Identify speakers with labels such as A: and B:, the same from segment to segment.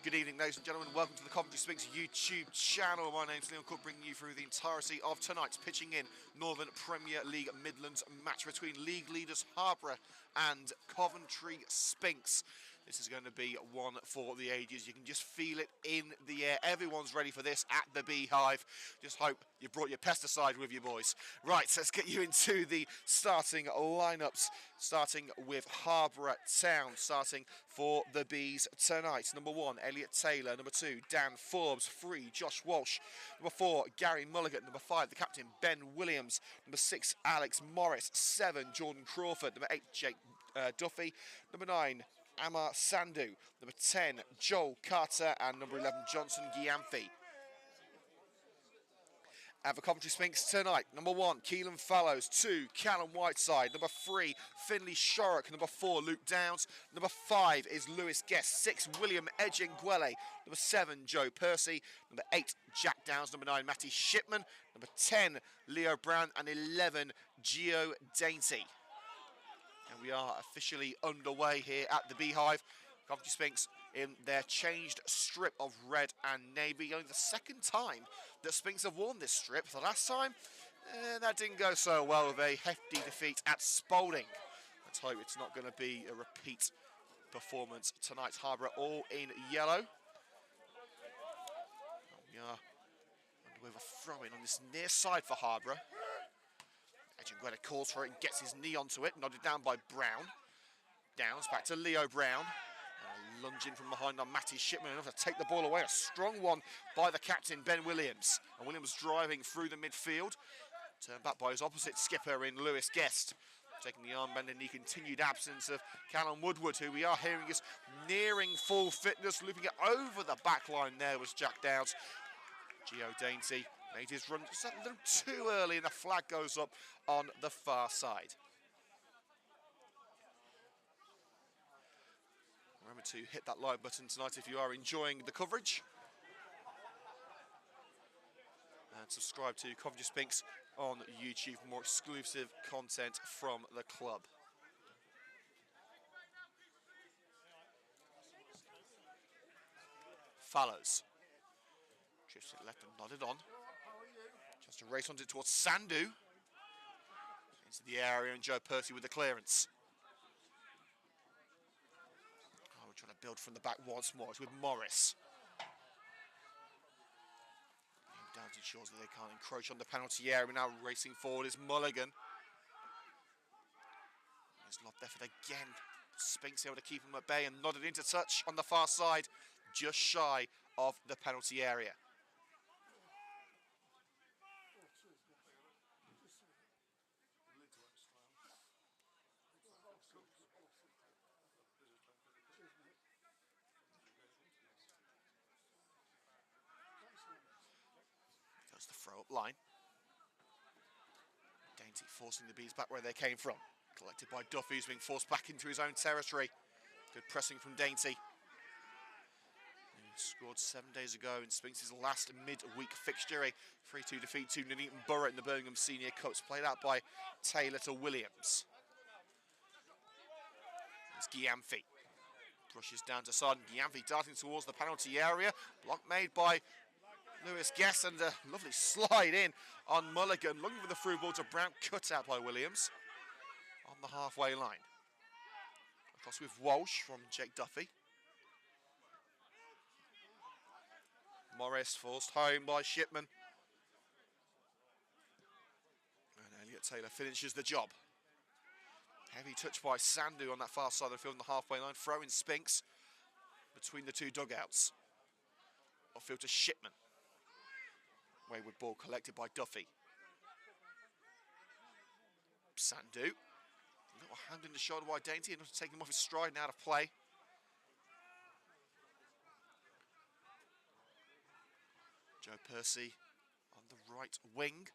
A: Good evening, ladies and gentlemen. Welcome to the Coventry Sphinx YouTube channel. My name's Leon Cook, bringing you through the entirety of tonight's pitching in Northern Premier League Midlands match between league leaders Harborough and Coventry Sphinx. This is going to be one for the ages. You can just feel it in the air. Everyone's ready for this at the Beehive. Just hope you brought your pesticide with you, boys. Right, so let's get you into the starting lineups. Starting with Harborough Town, starting for the Bees tonight. Number 1, Elliot Taylor. Number 2, Dan Forbes. 3, Josh Walsh. Number 4, Gary Mulligan. Number 5, the captain, Ben Williams. Number 6, Alex Morris. 7, Jordan Crawford. Number 8, Jake Duffy. Number 9, Amar Sandhu. Number 10, Joel Carter. And number 11, Johnson Giamfi. And for Coventry Sphinx tonight, number 1, Keelan Fallows. 2, Callum Whiteside. Number 3, Finley Shorrock. Number 4, Luke Downs. Number 5 is Lewis Guest. 6, William Edgingwele. Number 7, Joe Percy. Number 8, Jack Downs. Number 9, Matty Shipman. Number 10, Leo Brown. And 11, Gio Dainty. And we are officially underway here at the Beehive. Coventry Sphinx in their changed strip of red and navy. Only the second time that Sphinx have worn this strip. The last time, that didn't go so well with a hefty defeat at Spalding. Let's hope it's not going to be a repeat performance tonight. Harborough all in yellow. We are underway with a throw-in on this near side for Harborough. Edgingwele calls for it and gets his knee onto it, nodded down by Brown. Downs back to Leo Brown. Lunging from behind on Matty Shipman, enough to take the ball away. A strong one by the captain, Ben Williams. And Williams driving through the midfield. Turned back by his opposite skipper in Lewis Guest. Taking the armband in the continued absence of Callum Woodward, who we are hearing is nearing full fitness. Looping it over the back line there was Jack Downs. Gio Dainty made his run just a little too early, and the flag goes up on the far side. Remember to hit that like button tonight if you are enjoying the coverage. And subscribe to Coventry Sphinx on YouTube for more exclusive content from the club. Fallows. Drifts it left and nodded on. Just to race onto it towards Sandhu. Into the area and Joe Percy with the clearance. Trying to build from the back once more. It's with Morris. Downs ensures that they can't encroach on the penalty area. Now racing forward is Mulligan. There's lobbed effort again. Sphinx able to keep him at bay and nodded into touch on the far side, just shy of the penalty area. The throw-up line. Dainty forcing the Bees back where they came from. Collected by Duffy, who's being forced back into his own territory. Good pressing from Dainty. He scored 7 days ago in Sphinx's last midweek fixture. A 3-2 defeat to Nuneaton Borough in the Birmingham Senior Cups. Played out by Taylor to Williams. It's Giamfi. Brushes down to side. Giamfi darting towards the penalty area. Block made by Lewis Guest, and a lovely slide in on Mulligan, looking for the through ball to Brown, cut out by Williams on the halfway line. Across with Walsh from Jake Duffy. Morris forced home by Shipman. And Elliot Taylor finishes the job. Heavy touch by Sandhu on that far side of the field on the halfway line. Throw in Sphinx between the two dugouts. Off-field to Shipman. Wayward ball collected by Duffy. Sandhu. A little hand in the shoulder by Dainty, enough to take him off his stride and out of play. Joe Percy on the right wing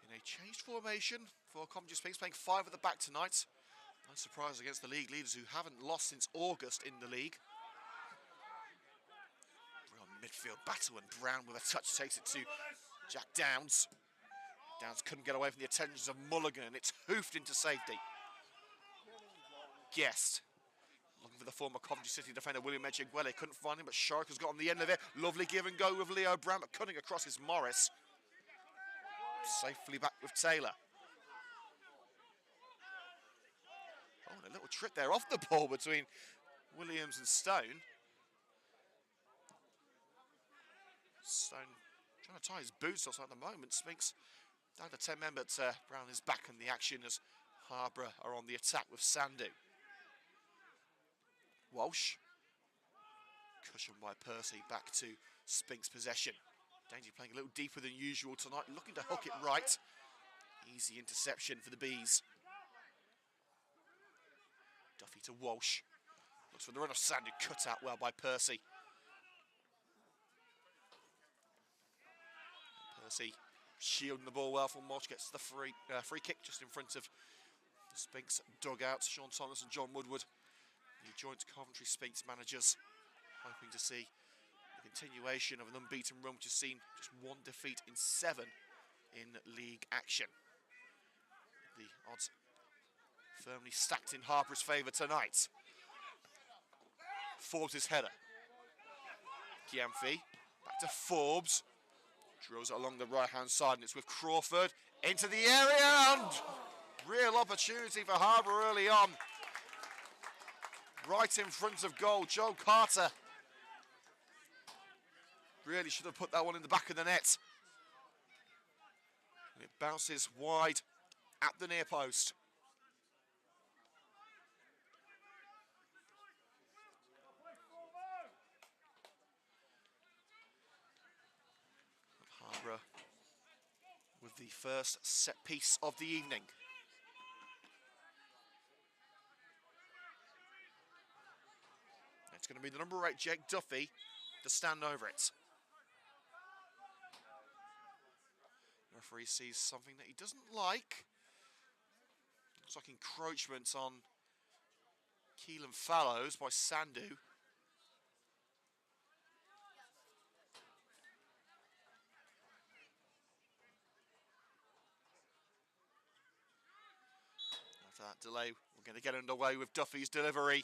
A: in a changed formation for Coventry Sphinx, playing 5 at the back tonight. No surprise against the league leaders who haven't lost since August in the league. Midfield battle, and Brown with a touch takes it to Jack Downs. Downs couldn't get away from the attentions of Mulligan, and it's hoofed into safety. Guest looking for the former Coventry City defender William Echegwele. Couldn't find him, but Shark has got on the end of it. Lovely give and go with Leo Brown, but cutting across is Morris. Safely back with Taylor. Oh, and a little trip there off the ball between Williams and Stone. Stone trying to tie his boots off at the moment. Sphinx down to 10 men, but Brown is back in the action as Harborough are on the attack with Sandu. Walsh. Cushioned by Percy, back to Sphinx possession. Dainty playing a little deeper than usual tonight, looking to hook it right. Easy interception for the Bees. Duffy to Walsh. Looks for the run of Sandu, cut out well by Percy. Percy shielding the ball well from Walsh, gets the free kick just in front of the Sphinx dugout. Sean Thomas and John Woodward, the joint Coventry Sphinx managers, hoping to see the continuation of an unbeaten run which has seen just one defeat in 7 in league action. The odds firmly stacked in Harborough's favour tonight. Forbes' header. Gyamfi back to Forbes. Drills it along the right-hand side, and it's with Crawford into the area, and real opportunity for Harborough early on. Right in front of goal, Joe Carter. Really should have put that one in the back of the net. And it bounces wide at the near post. Harborough with the first set piece of the evening. It's going to be the number 8, Jake Duffy, to stand over it. The referee sees something that he doesn't like. Looks like encroachment on Keelan Fallows by Sandu. After that delay, we're going to get underway with Duffy's delivery.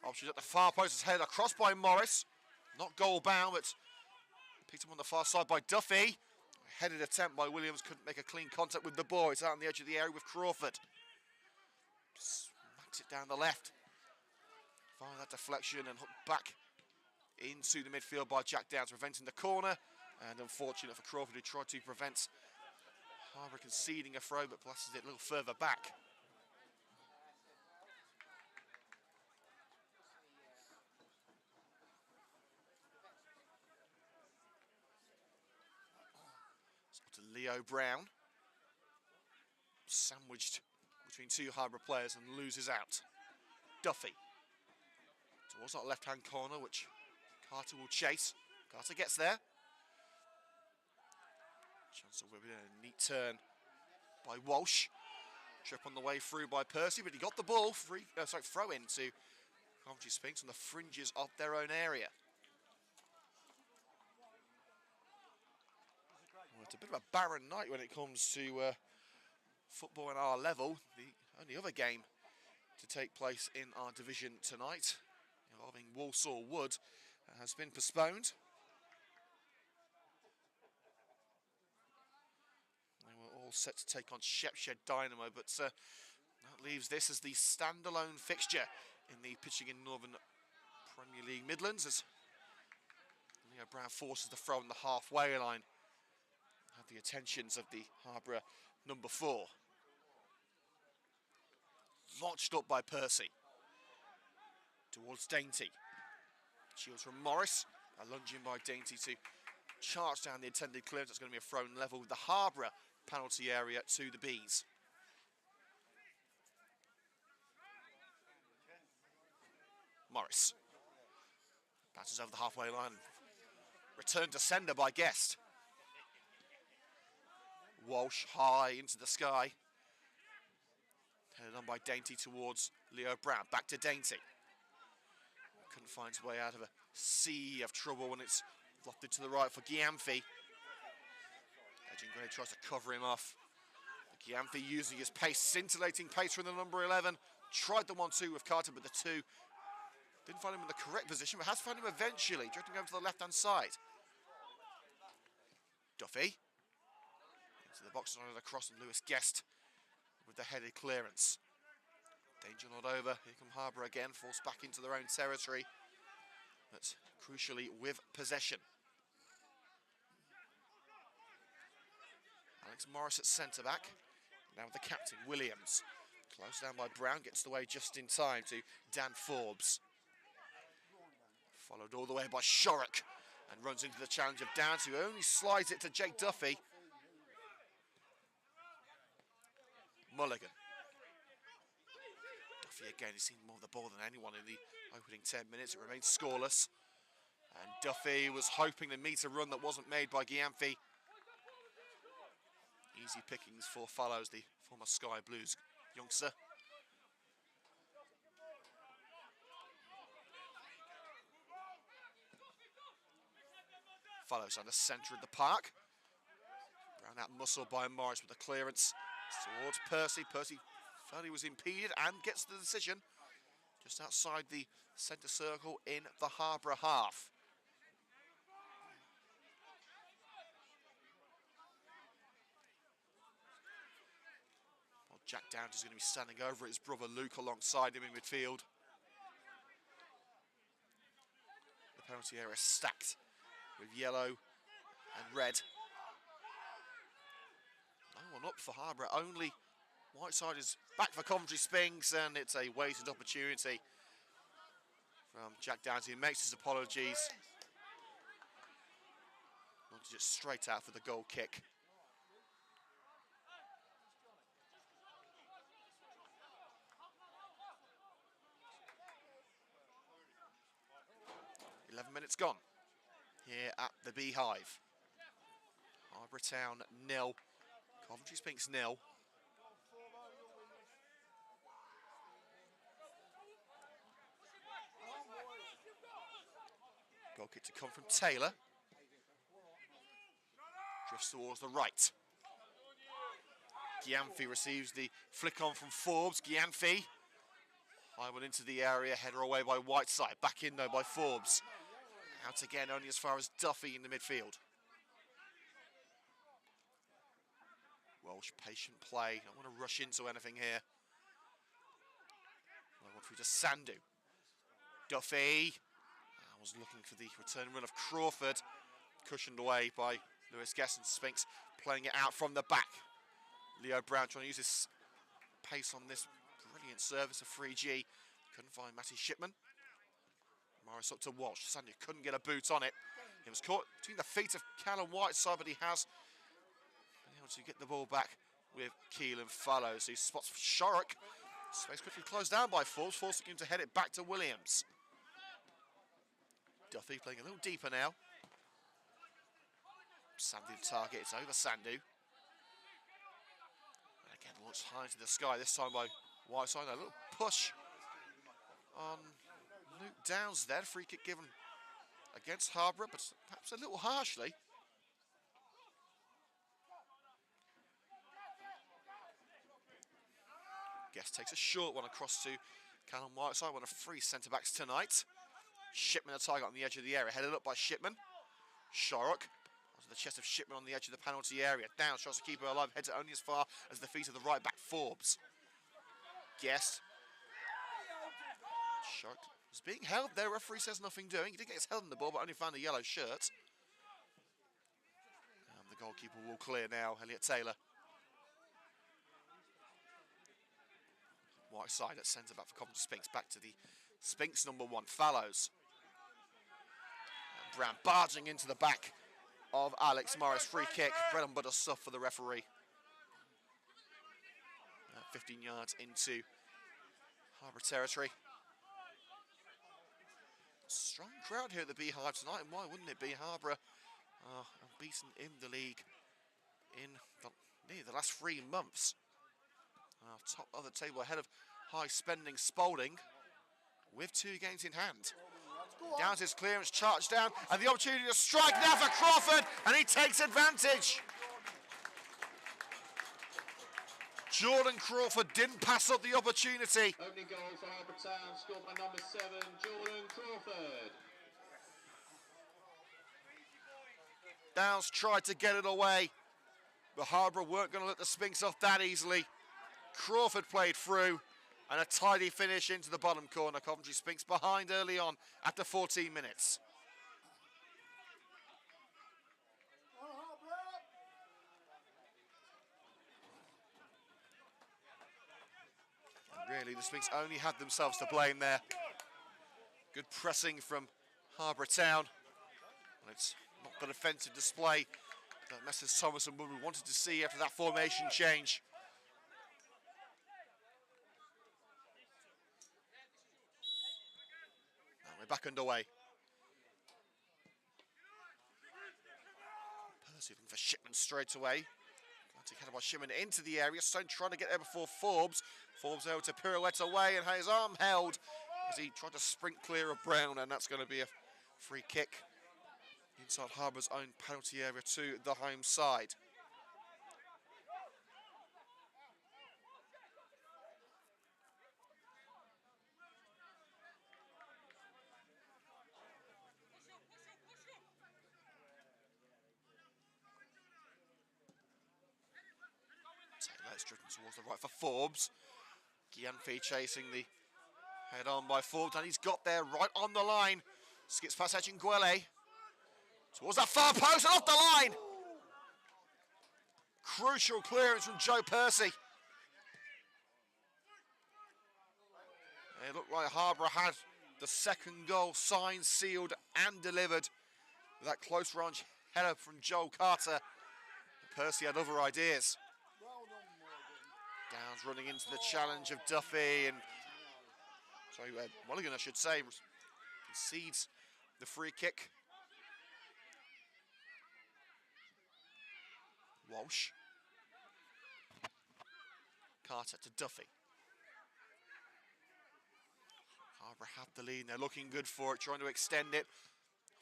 A: Options at the far post, is headed across by Morris. Not goal bound, but picked up on the far side by Duffy. Headed attempt by Williams, couldn't make a clean contact with the ball. It's out on the edge of the area with Crawford. Smacks it down the left. Via that deflection and hooked back into the midfield by Jack Downs, preventing the corner. And unfortunate for Crawford, who tried to prevent Harborough conceding a throw, but blasted it a little further back. To Leo Brown, sandwiched between 2 Harborough players and loses out. Duffy towards that left-hand corner, which Carter will chase. Carter gets there. Chance of whipping a neat turn by Walsh. Trip on the way through by Percy, but he got the ball. Throw in to Coventry Sphinx on the fringes of their own area. It's a bit of a barren night when it comes to football at our level. The only other game to take place in our division tonight, involving Walsall Wood, has been postponed. They were all set to take on Shepshed Dynamo, but that leaves this as the standalone fixture in the Pitching in Northern Premier League Midlands, as Leo Brown forces the throw on the halfway line. Had the attentions of the Harborough number 4. Launched up by Percy. Towards Dainty. Shields from Morris. A lunging by Dainty to charge down the intended clearance. That's going to be a thrown level with the Harborough penalty area to the Bees. Morris. Bounces over the halfway line. Return to sender by Guest. Walsh high into the sky. Headed on by Dainty towards Leo Brown. Back to Dainty. Couldn't find his way out of a sea of trouble when it's lofted to the right for Gyamfi. Echegwele tries to cover him off. Gyamfi using his pace, scintillating pace from the number 11. Tried the 1-2 with Carter, but the 2 Didn't find him in the correct position, but has found him eventually, drifting over to the left-hand side. Duffy. Into the box, and across, and Lewis Guest with the headed clearance. Danger not over. Here come Harborough again, forced back into their own territory. But crucially with possession. Alex Morris at centre-back. Now with the captain, Williams. Closed down by Brown, gets the way just in time to Dan Forbes. Followed all the way by Shorrock. And runs into the challenge of Downs, who only slides it to Jake Duffy. Mulligan. Duffy again, he's seen more of the ball than anyone in the opening 10 minutes. It remains scoreless. And Duffy was hoping to meet a run that wasn't made by Gyamfi. Easy pickings for Fallows, the former Sky Blues youngster. Fallows on the centre of the park. Brown out muscle by Morris with the clearance towards Percy. Percy felt he was impeded and gets the decision just outside the centre circle in the Harborough half. Well, Jack Downs is going to be standing over his brother Luke alongside him in midfield. The penalty area stacked with yellow and red. No one up for Harborough, only Whiteside is back for Coventry Sphinx, and it's a wasted opportunity from Jack Downs. He makes his apologies. Launches it straight out for the goal kick. "11 minutes gone here at the Beehive. Harborough Town 0, Coventry Sphinx 0. Goal kick to come from Taylor. Drifts towards the right. Gyamfi receives the flick on from Forbes. Gyamfi. High one into the area, header away by Whiteside. Back in though by Forbes. Out again only as far as Duffy in the midfield. Welsh, patient play. Don't want to rush into anything here. Well, through to Sandu. Duffy. I was looking for the return run of Crawford. Cushioned away by Lewis Guest, and Sphinx playing it out from the back. Leo Brown trying to use his pace on this brilliant service of 3G. Couldn't find Matty Shipman. Morris up to Walsh. Sandu couldn't get a boot on it. He was caught between the feet of Callum Whiteside, but he has been able to get the ball back with Keelan Fallows, who spots Shorrock. Space quickly closed down by Forbes, forcing him to head it back to Williams. Duffy playing a little deeper now. Sandu the target, it's over Sandu. And again, launched high into the sky, this time by Whiteside. A little push on Luke Downs there. Free kick given against Harborough, but perhaps a little harshly. Guest takes a short one across to Callum Whiteside, one of 3 centre-backs tonight. Shipman a target on the edge of the area, headed up by Shipman. Shorrock onto the chest of Shipman on the edge of the penalty area. Downs tries to keep her alive, heads it only as far as the feet of the right back Forbes. Guest. Shorrock is being held there, referee says nothing doing. He did get his head on the ball, but only found a yellow shirt. The goalkeeper will clear now, Elliot Taylor. Whiteside at centre-back for Coventry Sphinx. Back to the Sphinx number 1, Fallows. And Brown barging into the back of Alex Morris. Free kick, bread and butter stuff for the referee. 15 yards into Harborough territory. Strong crowd here at the Beehive tonight, and why wouldn't it be? Harborough unbeaten in the league in nearly the last 3 months. Top of the table ahead of high-spending Spalding with 2 games in hand. Downs his clearance, charged down, and the opportunity to strike now for Crawford, and he takes advantage. Jordan Crawford didn't pass up the opportunity.
B: Opening goal for Harborough Town, scored by number 7, Jordan Crawford.
A: Downs tried to get it away, but Harborough weren't going to let the Sphinx off that easily. Crawford played through, and a tidy finish into the bottom corner. Coventry Sphinx behind early on after 14 minutes. And really, the Sphinx only had themselves to blame there. Good pressing from Harborough Town. And it's not the defensive display that Messrs Thomas and Woodward wanted to see after that formation change. Now we're back underway. Percy looking for Shipman straight away. Atlantic headed by Shipman into the area. Stone trying to get there before Forbes. Forbes able to pirouette away and had his arm held as he tried to sprint clear of Brown, and that's going to be a free kick inside Harbour's own penalty area to the home side. Taylor's driven towards the right for Forbes. Gianfi chasing the head on by Forbes, and he's got there right on the line. Skips past Echinguele. Towards that far post and off the line. Crucial clearance from Joe Percy. It looked like Harborough had the second goal signed, sealed and delivered with that close range header from Joel Carter. Percy had other ideas. Downs running into the challenge of Duffy, and Mulligan, I should say, concedes the free kick. Walsh. Carter to Duffy. Harborough have the lead, and they're looking good for it, trying to extend it.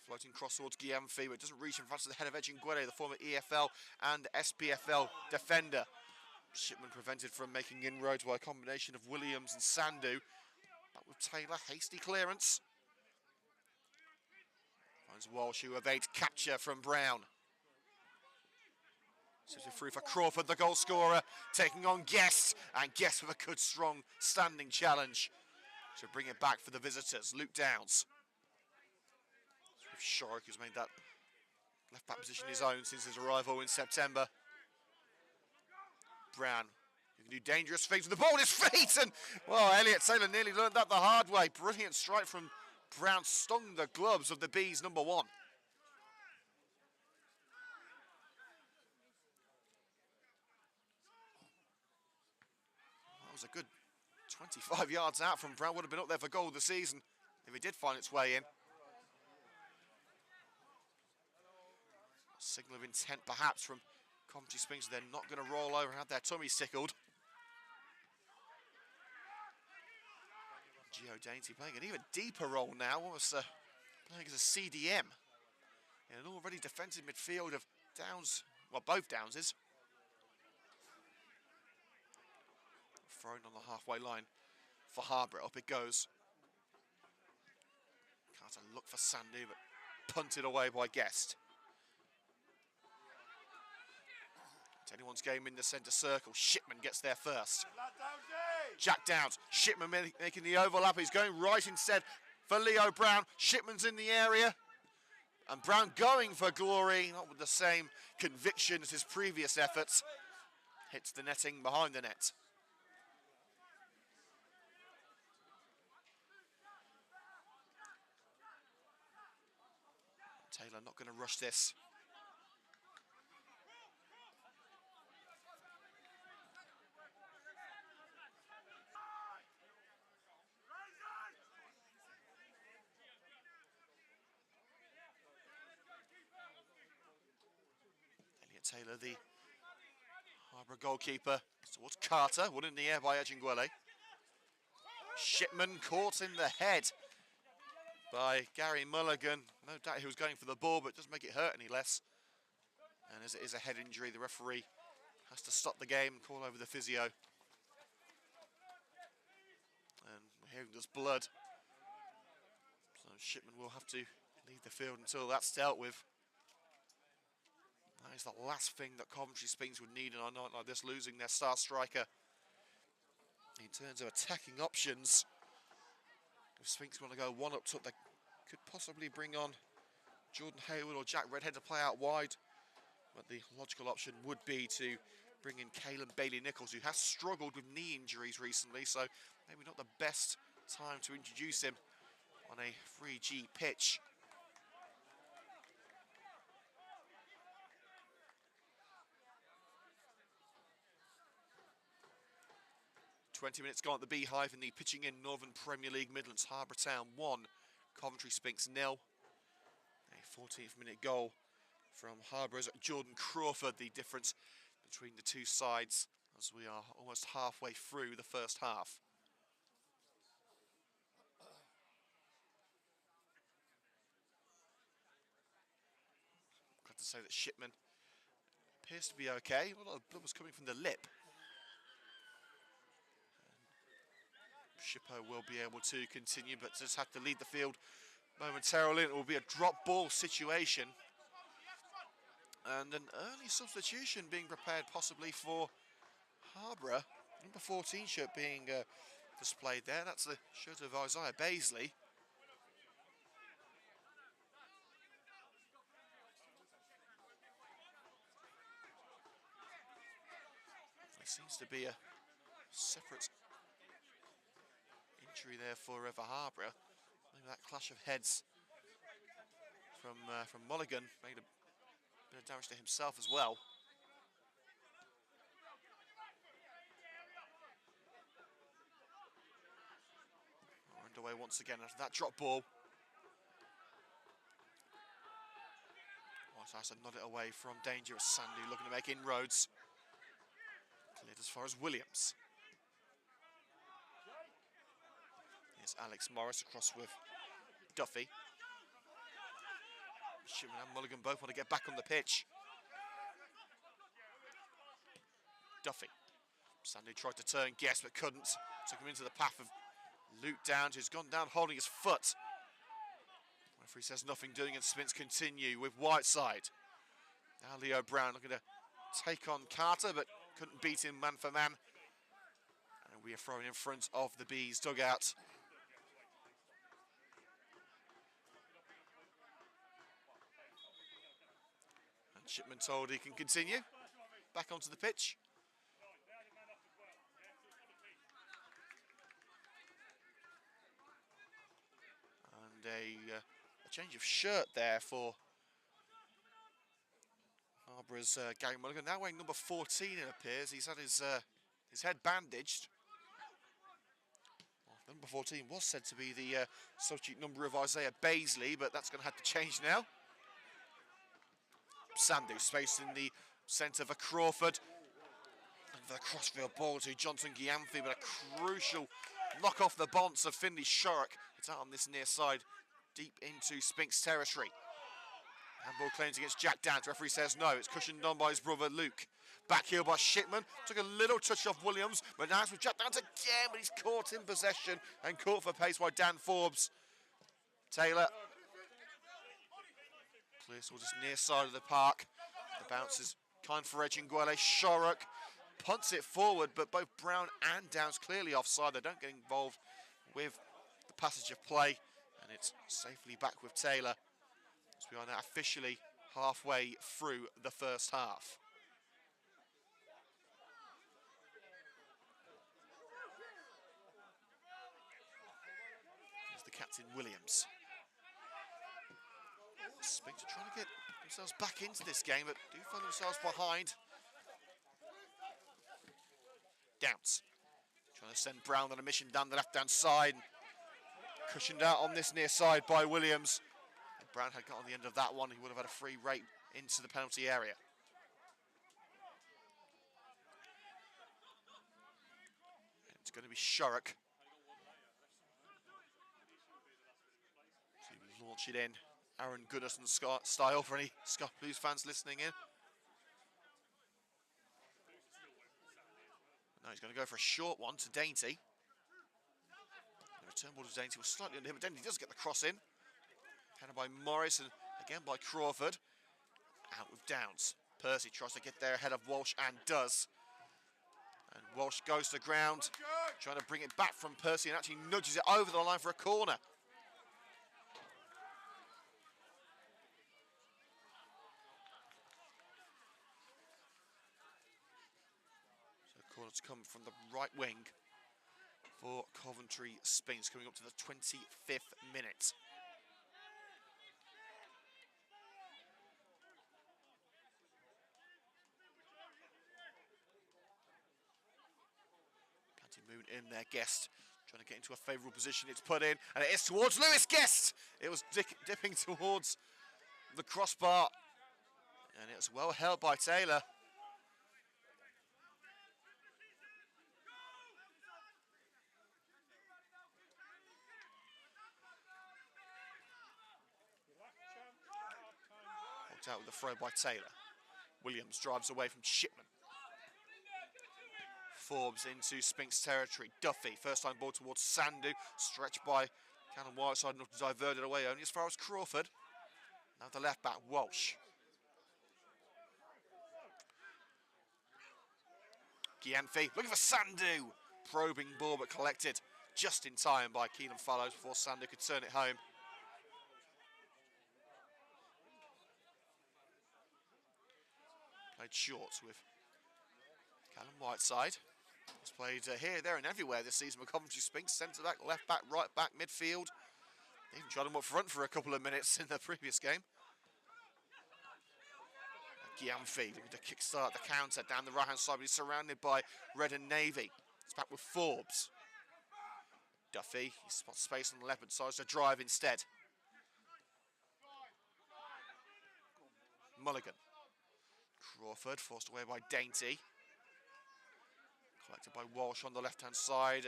A: Floating cross towards Gianfi, but it doesn't reach in front of the head of Echinguele, the former EFL and SPFL defender. Shipman prevented from making inroads by a combination of Williams and Sandu. Back with Taylor, hasty clearance. Finds Walsh, who evades capture from Brown. Sends it through for Crawford, the goal scorer, taking on Guest, and Guest with a good, strong, standing challenge to bring it back for the visitors. Luke Downs. With Shorik, who's made that left-back position his own since his arrival in September. Brown, who can do dangerous things with the ball on his feet, and, well, Elliot Taylor nearly learned that the hard way. Brilliant strike from Brown, stung the gloves of the Bees number 1. That was a good 25 yards out from Brown. Would have been up there for goal of the season if it did find its way in. Signal of intent perhaps from Coventry Sphinx. They're not going to roll over and have their tummies tickled. Gio Dainty playing an even deeper role now, almost playing as a CDM in an already defensive midfield of Downs, well, both Downses. Thrown on the halfway line for Harborough. Up it goes. Carter looked for Sandu, but punted away by Guest. It's anyone's game in the centre circle. Shipman gets there first. Jack Downs. Shipman making the overlap. He's going right instead for Leo Brown. Shipman's in the area. And Brown going for glory, not with the same conviction as his previous efforts. Hits the netting behind the net. Taylor not going to rush this. Elliot Taylor, the Harborough goalkeeper, towards Carter, one in the air by Echinguele. Shipman caught in the head by Gary Mulligan. No doubt he was going for the ball, but it doesn't make it hurt any less. And as it is a head injury, the referee has to stop the game and call over the physio. Hearing there's blood. So Shipman will have to leave the field until that's dealt with. That is the last thing that Coventry Sphinx would need in a night like this, losing their star striker. In terms of attacking options, if Sphinx want to go one up top, they could possibly bring on Jordan Hayward or Jack Redhead to play out wide. But the logical option would be to bring in Caelan Bailey-Nichols, who has struggled with knee injuries recently, so maybe not the best time to introduce him on a 3G pitch. "20 minutes gone at the Beehive in the pitching in Northern Premier League Midlands. Harborough Town 1, Coventry Sphinx 0. A 14th minute goal from Harborough's Jordan Crawford, the difference between the two sides as we are almost halfway through the first half. Glad to say that Shipman appears to be okay. A lot of blood was coming from the lip. Shippo will be able to continue, but just have to lead the field momentarily. It will be a drop ball situation. And an early substitution being prepared possibly for Harborough. Number 14 shirt being displayed there. That's the shirt of Isaiah Baisley. There seems to be a separate injury there for Harborough. Maybe that clash of heads from Mulligan made a bit of damage to himself as well. We're underway once again after that drop ball. White House nod it away from dangerous Sandu, looking to make inroads. Cleared as far as Williams. Here's Alex Morris across with Duffy. Shipman and Mulligan both want to get back on the pitch. Duffy. Sandu tried to turn Guest but couldn't. Took him into the path of Luke Downs, who's gone down holding his foot. Referee says nothing doing, and Sphinx continue with Whiteside. Now Leo Brown looking to take on Carter, but couldn't beat him man for man. And we are throwing in front of the Bees dugout. And Shipman told he can continue. Back onto the pitch. And a change of shirt there for Harborough's Gary Mulligan. Now wearing number 14, it appears. He's had his head bandaged. Well, number 14 was said to be the substitute number of Isaiah Baisley, but that's going to have to change now. Sandu spaced in the centre for Crawford. And for the crossfield ball to Johnson Giamfi, but a crucial knock off the bonds of Finley Shorrock. It's out on this near side, deep into Sphinx territory. Handball claims against Jack Downs. Referee says no. It's cushioned on by his brother Luke. Back heel by Shipman. Took a little touch off Williams, but now it's with Jack Downs again, but he's caught in possession and caught for pace by Dan Forbes. Taylor clears towards this near side of the park. The bounce is kind for Nguele. Shorrock punts it forward, but both Brown and Downs clearly offside. They don't get involved with the passage of play, and it's safely back with Taylor. So we are now officially halfway through the first half. Here's the captain, Williams. Sphinx are trying to get themselves back into this game, but do find themselves behind. Downs trying to send Brown on a mission down the left-hand side. Cushioned out on this near side by Williams. If Brown had got on the end of that one, he would have had a free rate into the penalty area. It's going to be Shorrock to launch it in Aaron Goodison style for any Scott Blues fans listening in. Now he's going to go for a short one to Dainty. Turnbull to Dainty was slightly under him, but Dainty does get the cross in. Headed by Morris and again by Crawford. Out with Downs. Percy tries to get there ahead of Walsh and does. And Walsh goes to the ground, trying to bring it back from Percy and actually nudges it over the line for a corner. So corner to come from the right wing for Coventry Sphinx, coming up to the 25th minute. Moon in there, Guest trying to get into a favourable position. It's put in, and it is towards Lewis Guest. It was dipping towards the crossbar, and it was well held by Taylor. Hooked out with the throw by Taylor. Williams drives away from Shipman. Forbes into Sphinx territory. Duffy, first time ball towards Sandu, stretched by Cannon Whiteside, not diverted away only as far as Crawford. Now the left back, Walsh. Gianfi looking for Sandu. Probing ball but collected just in time by Keenan Fallows before Sandu could turn it home. Played short with Callum Whiteside. He's played here, there and everywhere this season with Coventry Sphinx. Centre back, left back, right back, midfield. Even tried him up front for a couple of minutes in the previous game. Gianfi looking to kickstart the counter down the right-hand side, but he's surrounded by Red and Navy. It's back with Forbes. Duffy, he spots space on the left side, so drive instead. Mulligan. Crawford forced away by Dainty. Collected by Walsh on the left-hand side.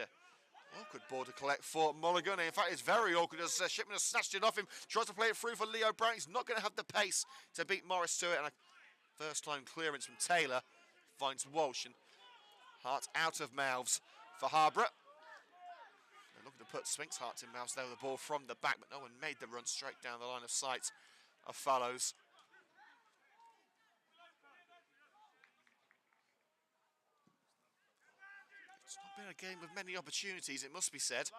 A: Awkward ball to collect for Mulligan. In fact, it's very awkward as Shipman has snatched it off him. Tries to play it through for Leo Brown. He's not going to have the pace to beat Morris to it. And a first-time clearance from Taylor finds Walsh. And Hart out of mouths for Harborough. They're looking to put Sphinx Hart in mouths there with the ball from the back, but no one made the run straight down the line of sight of Fallows. It's not been a game with many opportunities, it must be said.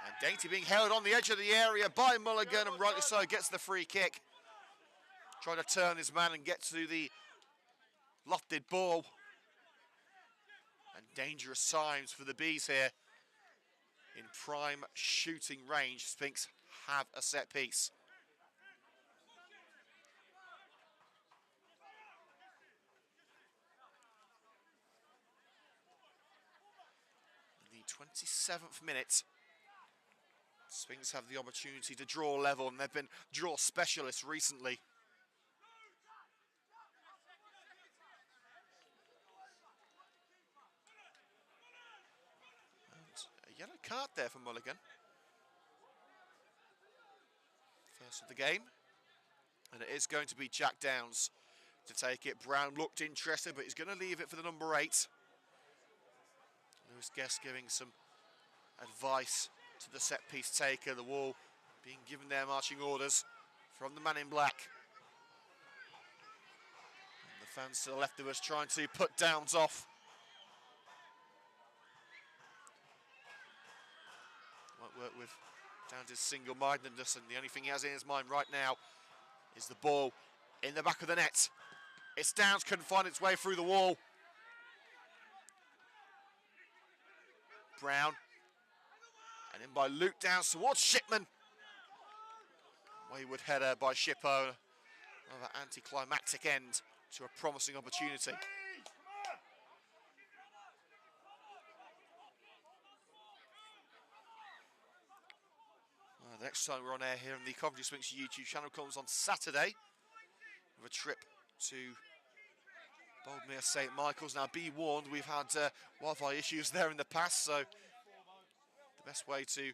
A: And Dainty being held on the edge of the area by Mulligan, and rightly so, gets the free kick. Trying to turn his man and get to the lofted ball. And dangerous times for the Bees here. In prime shooting range, Sphinx have a set piece. In the 27th minute, Sphinx have the opportunity to draw level, and they've been draw specialists recently. Yellow card there for Mulligan. First of the game. And it is going to be Jack Downs to take it. Brown looked interested, but he's going to leave it for the number 8. Lewis Guest giving some advice to the set-piece taker. The wall being given their marching orders from the man in black. And the fans to the left of us trying to put Downs off. Won't work with Downs' single-mindedness, and the only thing he has in his mind right now is the ball in the back of the net. It's Downs, couldn't find its way through the wall. Brown, and in by Luke Downs towards Shipman. Wayward header by Shippo. Another anticlimactic end to a promising opportunity. The next time we're on air here on the Coventry Sphinx YouTube channel comes on Saturday with a trip to Boldmere St Michael's. Now, be warned, we've had Wi-Fi issues there in the past, so the best way to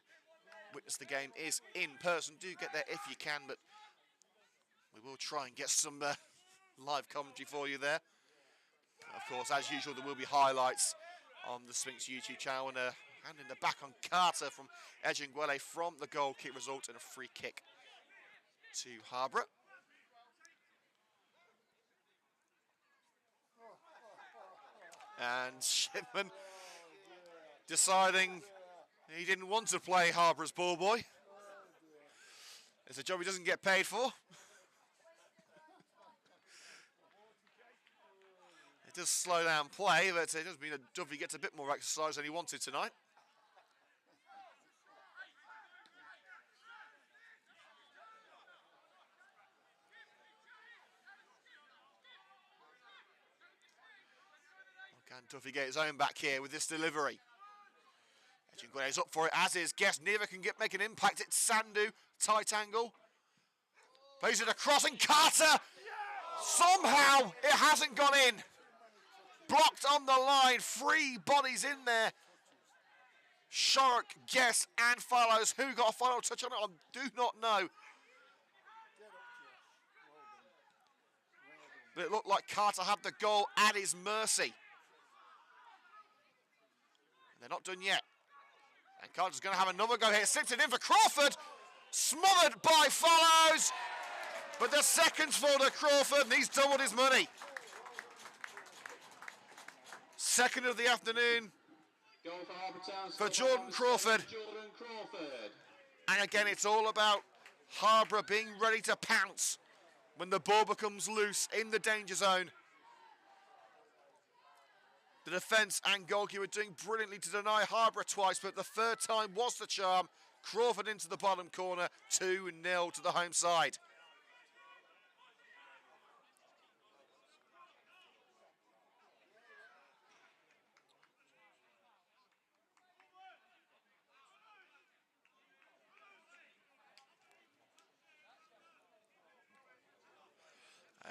A: witness the game is in person. Do get there if you can, but we will try and get some live commentary for you there. Of course, as usual, there will be highlights on the Sphinx YouTube channel, and hand in the back on Carter from Ejinguele from the goal kick, result in a free kick to Harborough. And Shipman deciding he didn't want to play Harborough's ball boy. It's a job he doesn't get paid for. It does slow down play, but it does mean that Duffy gets a bit more exercise than he wanted tonight. Can Duffy get his own back here with this delivery? Ejinguele's up for it, as is Guest. Neither can make an impact. It's Sandu, tight angle. Plays it across, and Carter, somehow it hasn't gone in. Blocked on the line, 3 bodies in there. Shark, Guest and Fallows. Who got a final touch on it? I do not know. But it looked like Carter had the goal at his mercy. They're not done yet. And Carter's going to have another go here. Slips it in for Crawford. Smothered by Fallows. But the second's for to Crawford, and he's doubled his money. Second of the afternoon for Jordan Crawford. And again, it's all about Harborough being ready to pounce when the ball becomes loose in the danger zone. The defence and goalkeeper doing brilliantly to deny Harborough twice, but the third time was the charm. Crawford into the bottom corner, 2-0 to the home side.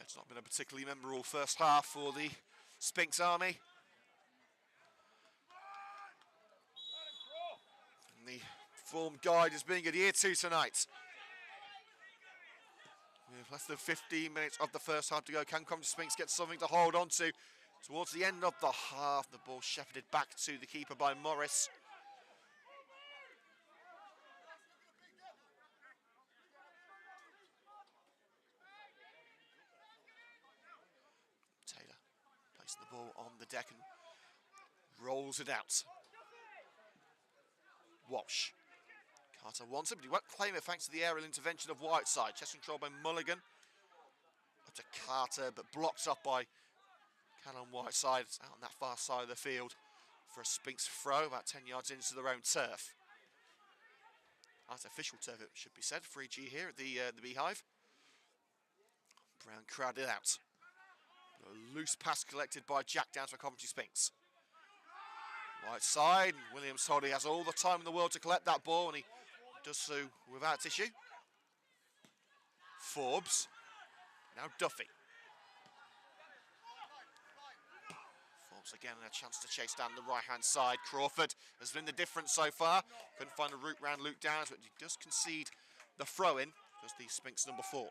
A: It's not been a particularly memorable first half for the Sphinx Army. And the form guide is being adhered to tonight. With less than 15 minutes of the first half to go, can Coventry Sphinx get something to hold on to? Towards the end of the half, the ball shepherded back to the keeper by Morris. Taylor places the ball on the deck and rolls it out. Walsh. Carter wants it, but he won't claim it thanks to the aerial intervention of Whiteside. Chest control by Mulligan. Up to Carter, but blocked up by Callum Whiteside. It's out on that far side of the field for a Sphinx throw, about 10 yards into their own turf. Artificial turf, it should be said. 3G here at the Beehive. Brown crowded out. A loose pass collected by Jack down to Coventry Sphinx. Whiteside, Williams told he has all the time in the world to collect that ball, and he does so without issue. Forbes, now Duffy. Forbes again a chance to chase down the right-hand side. Crawford has been the difference so far. Couldn't find a route round Luke Downs, but he does concede the throw-in. Does the Sphinx number 4.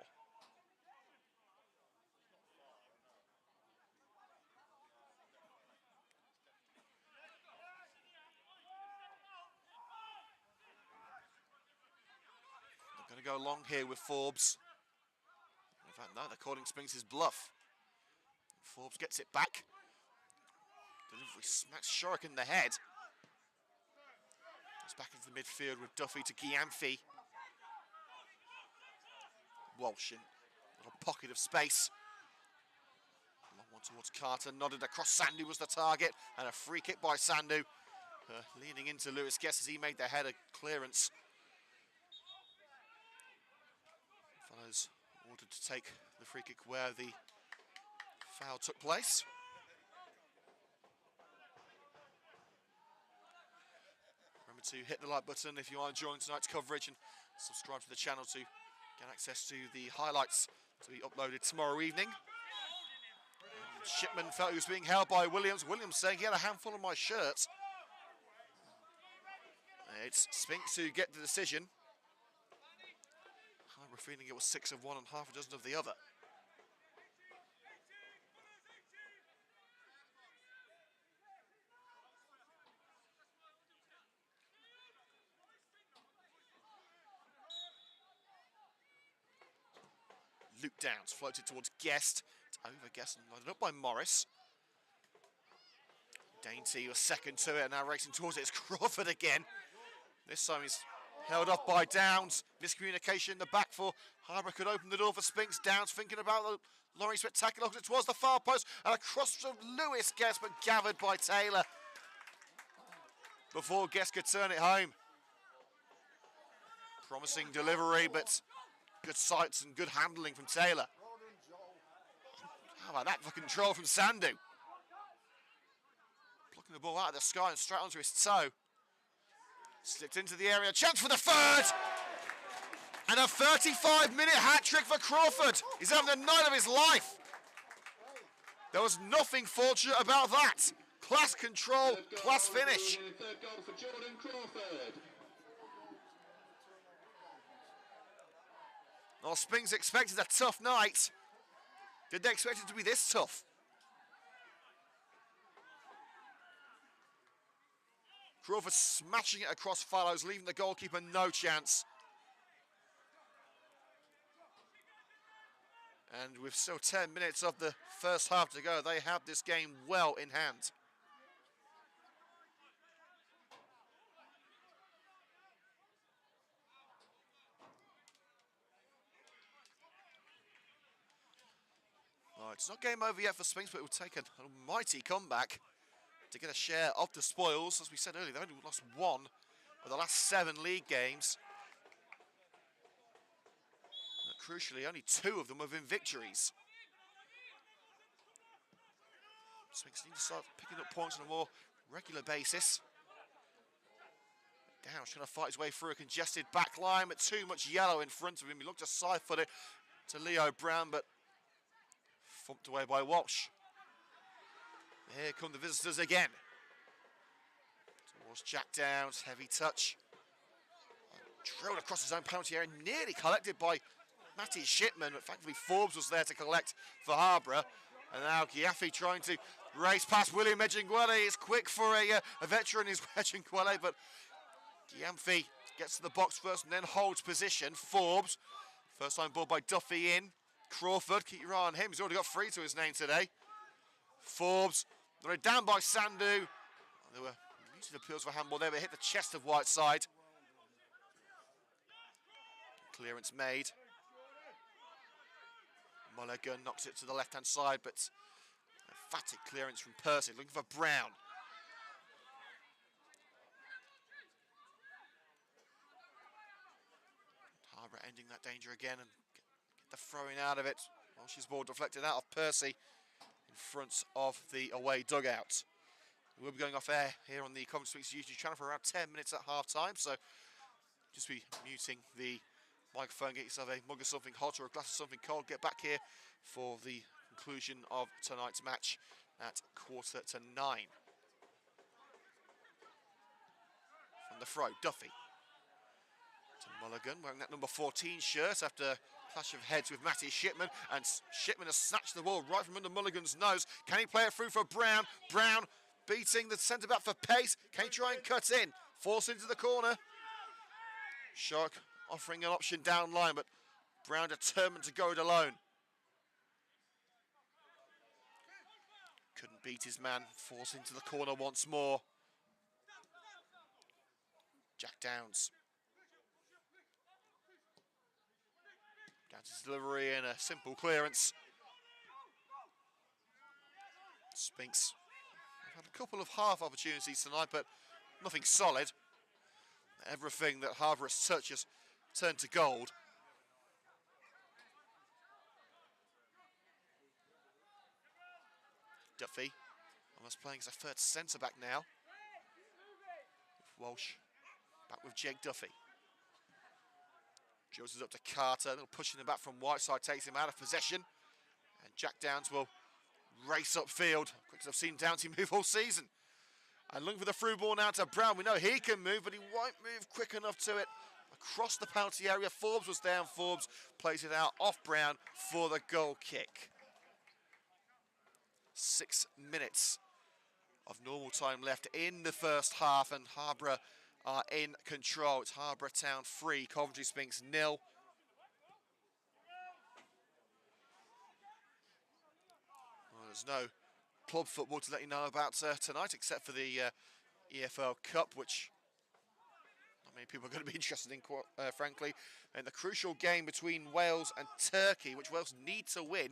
A: Going to go long here with Forbes. In fact, no, they're calling Sphinx's bluff. Forbes gets it back. Delivery smacks Shark in the head. It's back into the midfield with Duffy to Giamfi. Walsh in a little pocket of space. Long one towards Carter, nodded across. Sandu was the target, and a free kick by Sandu. Leaning into Lewis Guest as he made the header clearance. Fellows ordered to take the free kick where the foul took place. Remember to hit the like button if you are enjoying tonight's coverage, and subscribe to the channel to get access to the highlights to be uploaded tomorrow evening. And Shipman felt he was being held by Williams. Williams saying he had a handful of my shirt. It's Sphinx who get the decision. We're feeling it was 6 of one and half a dozen of the other. Luke Downs floated towards Guest. It's over Guest and loaded up by Morris. Dainty was second to it and now racing towards it. It's Crawford again. This time he's held off by Downs. Miscommunication in the back for Harborough could open the door for Sphinx. Downs thinking about the Lorry Spectacular towards the far post and across from Lewis Guest, but gathered by Taylor before Guest could turn it home. Promising delivery, but good sights and good handling from Taylor. How about that for control from Sandu? Plucking the ball out of the sky and straight onto his toe. Slipped into the area, chance for the third! And a 35-minute hat-trick for Crawford. He's having the night of his life. There was nothing fortunate about that. Class control, class finish.
B: Third goal for Jordan Crawford.
A: Well, Sphinx expected a tough night. Did they expect it to be this tough? Crawford smashing it across Fallows, leaving the goalkeeper no chance. And with still 10 minutes of the first half to go, they have this game well in hand. Right, it's not game over yet for Sphinx, but it will take an almighty comeback to get a share of the spoils. As we said earlier, they only lost one of the last 7 league games. But crucially, only 2 of them have been victories. Sphinx need to start picking up points on a more regular basis. Downs trying to fight his way through a congested back line, but too much yellow in front of him. He looked to side-foot it to Leo Brown, but thumped away by Walsh. Here come the visitors again. Towards Jack Downs, heavy touch. Drilled across his own penalty area, nearly collected by Matty Shipman, but thankfully Forbes was there to collect for Harborough. And now Giaffi trying to race past William Edginguele. It's quick for a veteran, is Edginguele, but Giaffi gets to the box first and then holds position. Forbes, first time ball by Duffy in. Crawford, keep your eye on him, he's already got 3 to his name today. Forbes, they're down by Sandu. There were muted appeals for handball there, but hit the chest of Whiteside. Clearance made. Mulligan knocks it to the left-hand side, but emphatic clearance from Percy, looking for Brown. Harborough ending that danger again and get the throwing out of it. Walsh's ball deflected out of Percy in front of the away dugout. We'll be going off air here on the Coventry Sphinx YouTube channel for around 10 minutes at half-time, so just be muting the microphone, get yourself a mug of something hot or a glass of something cold. Get back here for the conclusion of tonight's match at 8:45. From the throw, Duffy to Mulligan, wearing that number 14 shirt after a clash of heads with Matty Shipman, and Shipman has snatched the ball right from under Mulligan's nose. Can he play it through for Brown? Brown beating the centre-back for pace. Can he try and cut in? Force into the corner. Shark offering an option down line, but Brown determined to go it alone. Couldn't beat his man, force into the corner once more. Jack Downs. Downs' delivery and a simple clearance. Sphinx have had a couple of half opportunities tonight, but nothing solid. Everything that Harborough's touches turned to gold. Duffy almost playing as a third centre-back now. Walsh back with Jake Duffy. Joses up to Carter, a little pushing him back from Whiteside, takes him out of possession. And Jack Downs will race upfield. Quick as I've seen Downsy move all season. And looking for the through ball now to Brown. We know he can move, but he won't move quick enough to it. Across the penalty area, Forbes was down. Forbes plays it out off Brown for the goal kick. 6 minutes of normal time left in the first half, and Harborough are in control. It's Harborough Town 3, Coventry Sphinx 0. There's no club football to let you know about tonight, except for the EFL Cup, which not many people are going to be interested in, frankly. And the crucial game between Wales and Turkey, which Wales need to win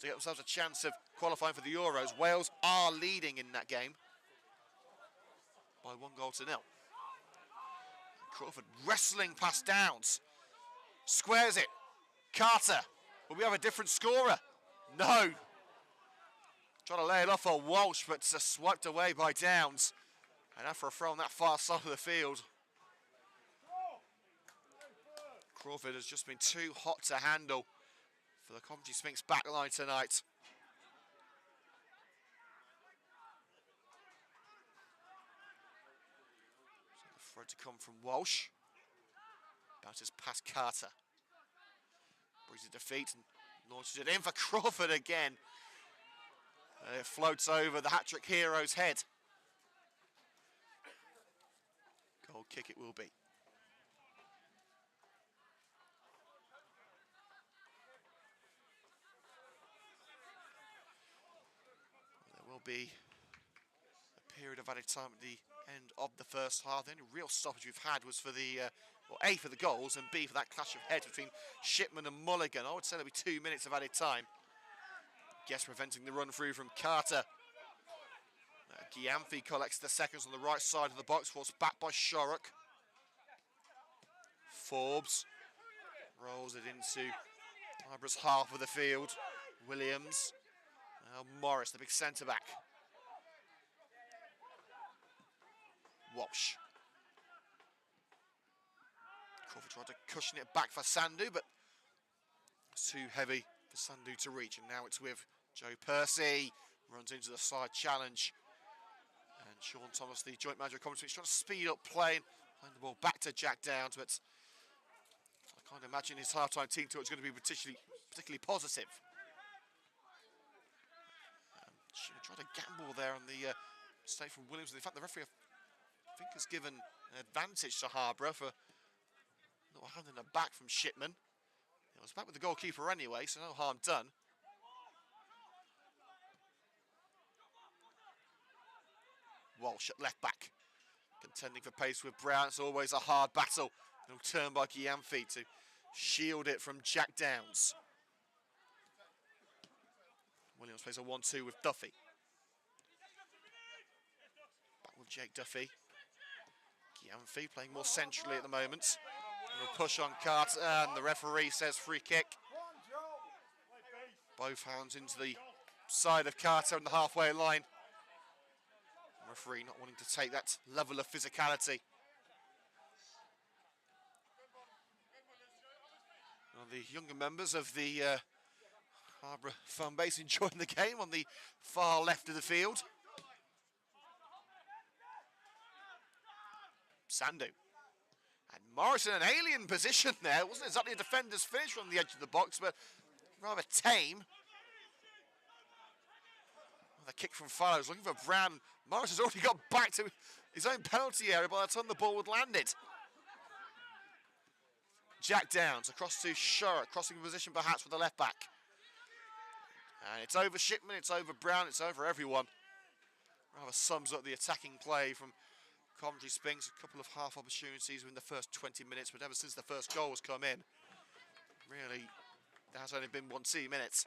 A: to get themselves a chance of qualifying for the Euros. Wales are leading in that game by 1-0. Crawford wrestling past Downs. Squares it. Carter. Will we have a different scorer? No. Trying to lay it off on Walsh, but swiped away by Downs. And after a throw on that far side of the field, Crawford has just been too hot to handle for the Coventry Sphinx backline tonight. So the throw to come from Walsh. Bounces past Carter. Brings a defeat and launches it in for Crawford again. And it floats over the hat-trick hero's head. Goal kick it will be. There will be a period of added time at the end of the first half. The only real stoppage we've had was for the, well, A, for the goals, and B, for that clash of heads between Shipman and Mulligan. I would say there'll be 2 minutes of added time. Guess preventing the run through from Carter. Giamfi collects the seconds on the right side of the box, forced back by Shorrock. Forbes rolls it into Harborough's half of the field. Williams. Now Morris, the big centre-back. Walsh. Crawford tried to cushion it back for Sandu, but it's too heavy for Sandu to reach. And now it's with Joe Percy. Runs into the side challenge. And Sean Thomas, the joint manager of Coventry, is trying to speed up play and playing the ball back to Jack Downs, but I can't imagine his half-time team talk is going to be particularly positive. Tried to gamble there on the mistake from Williams. In fact, the referee, I think, has given an advantage to Harborough for not handing it back from Shipman. It was back with the goalkeeper anyway, so no harm done. Walsh at left back, contending for pace with Brown. It's always a hard battle. It'll turn by Giamfi to shield it from Jack Downs. Williams plays a 1-2 with Duffy. Back with Jake Duffy. Giamfi playing more centrally at the moment. And a push on Carter, and the referee says free kick. Both hands into the side of Carter on the halfway line. The referee not wanting to take that level of physicality. One of the younger members of the Harborough fan base enjoying the game on the far left of the field. Sandu. And Morris in an alien position there. It wasn't exactly a defender's finish from the edge of the box, but rather tame. The kick from Fallows, looking for Brown. Morris has already got back to his own penalty area by the time the ball would landed. Jack Downs across to Shorrock, crossing position perhaps for the left back. And it's over Shipman, it's over Brown, it's over everyone. Rather sums up the attacking play from Coventry Sphinx. A couple of half opportunities in the first 20 minutes, but ever since the first goal has come in, really, there has only been 1 minutes.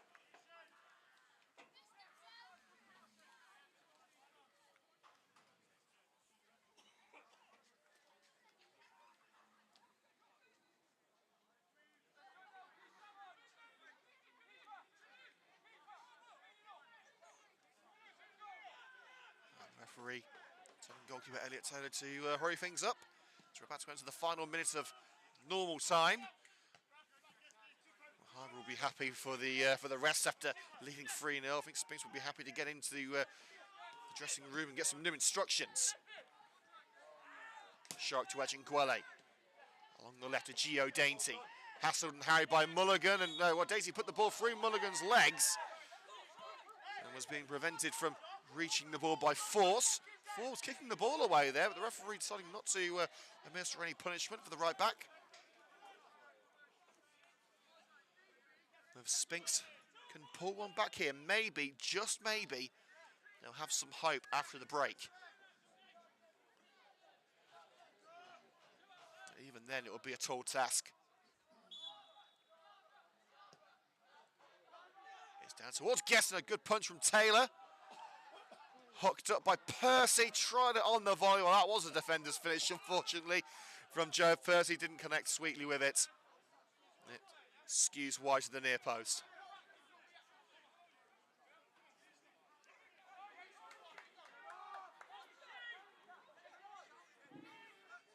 A: Referee telling goalkeeper Elliot Taylor to hurry things up. So we're about to enter the final minutes of normal time. Harborough will be happy for the rest after leading 3-0. I think Sphinx will be happy to get into the dressing room and get some new instructions. Shark to Echinkwele. Along the left to Gio Dainty. Hassled and harried by Mulligan, and Dainty put the ball through Mulligan's legs and was being prevented from reaching the ball by force. Forbes kicking the ball away there, but the referee deciding not to administer any punishment for the right back. With Sphinx can pull one back here. Maybe, just maybe, they'll have some hope after the break. Even then, it will be a tall task. It's down towards Gesson, a good punch from Taylor. Hooked up by Percy, tried it on the volley. Well, that was a defender's finish, unfortunately, from Joe. Percy didn't connect sweetly with it. It skews wide to the near post.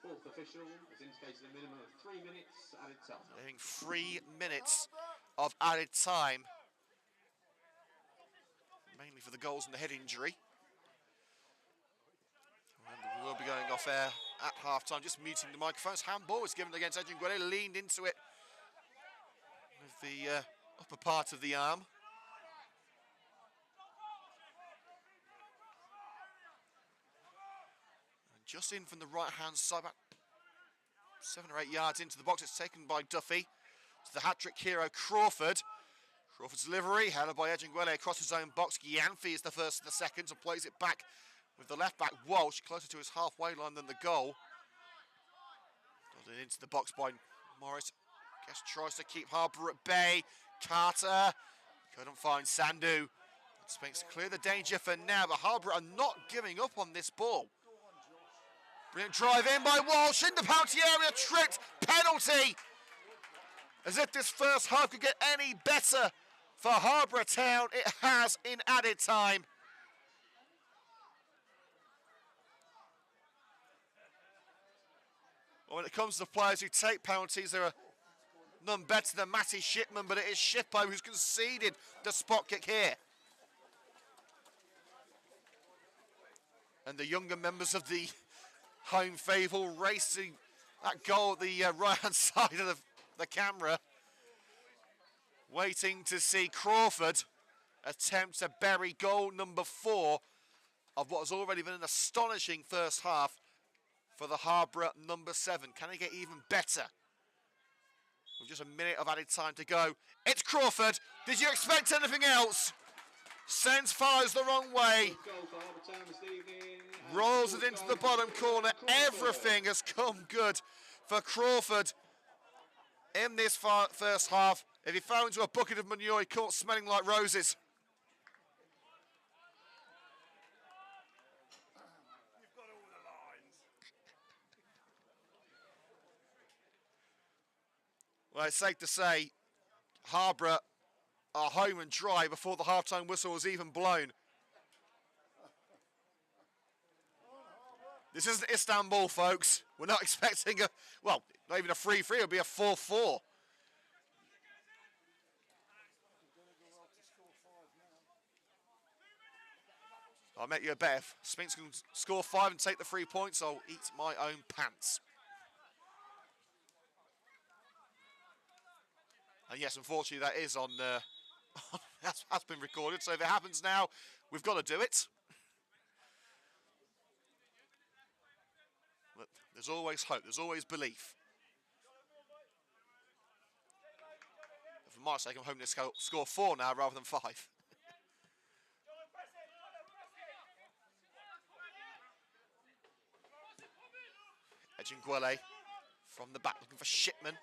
B: Fourth official has indicated a minimum of 3 minutes added time.
A: Having 3 minutes of added time, mainly for the goals and the head injury. Remember, we will be going off air at half-time, just muting the microphones. Handball was given against Edwin Guede, leaned into it with the upper part of the arm. And just in from the right-hand side, about 7 or 8 yards into the box, it's taken by Duffy to the hat-trick hero Crawford. Crawford's delivery, headed by Edwin Guede across his own box. Gianfi is the first of the seconds and plays it back with the left-back Walsh, closer to his halfway line than the goal. Dotted into the box by Morris. Guess tries to keep Harborough at bay. Carter couldn't find Sandu. Sphinx clear the danger for now, but Harborough are not giving up on this ball. Brilliant drive in by Walsh in the penalty area, tricked, penalty. As if this first half could get any better for Harborough Town, it has in added time. Well, when it comes to players who take penalties, there are none better than Matty Shipman, but it is Shippo who's conceded the spot kick here. And the younger members of the home faithful racing that goal at the right-hand side of the camera, waiting to see Crawford attempt to bury goal number 4 of what has already been an astonishing first half for the Harborough number 7. Can they get even better? With just a minute of added time to go. It's Crawford. Did you expect anything else? Sends follows the wrong way. Rolls it into the bottom corner. Everything has come good for Crawford in this first half. If he fell into a bucket of manure, he caught smelling like roses. Well, it's safe to say Harborough are home and dry before the half-time whistle was even blown. This isn't Istanbul, folks. We're not expecting not even a 3-3, it'll be a 4-4. I'll make you a bet. If Sphinx can score 5 and take the 3 points, I'll eat my own pants. And yes, unfortunately, that is on. That's been recorded. So if it happens now, we've got to do it. But there's always hope. There's always belief. But for my sake, I'm hoping to score 4 now rather than 5. Edginguele from the back, looking for Shipman.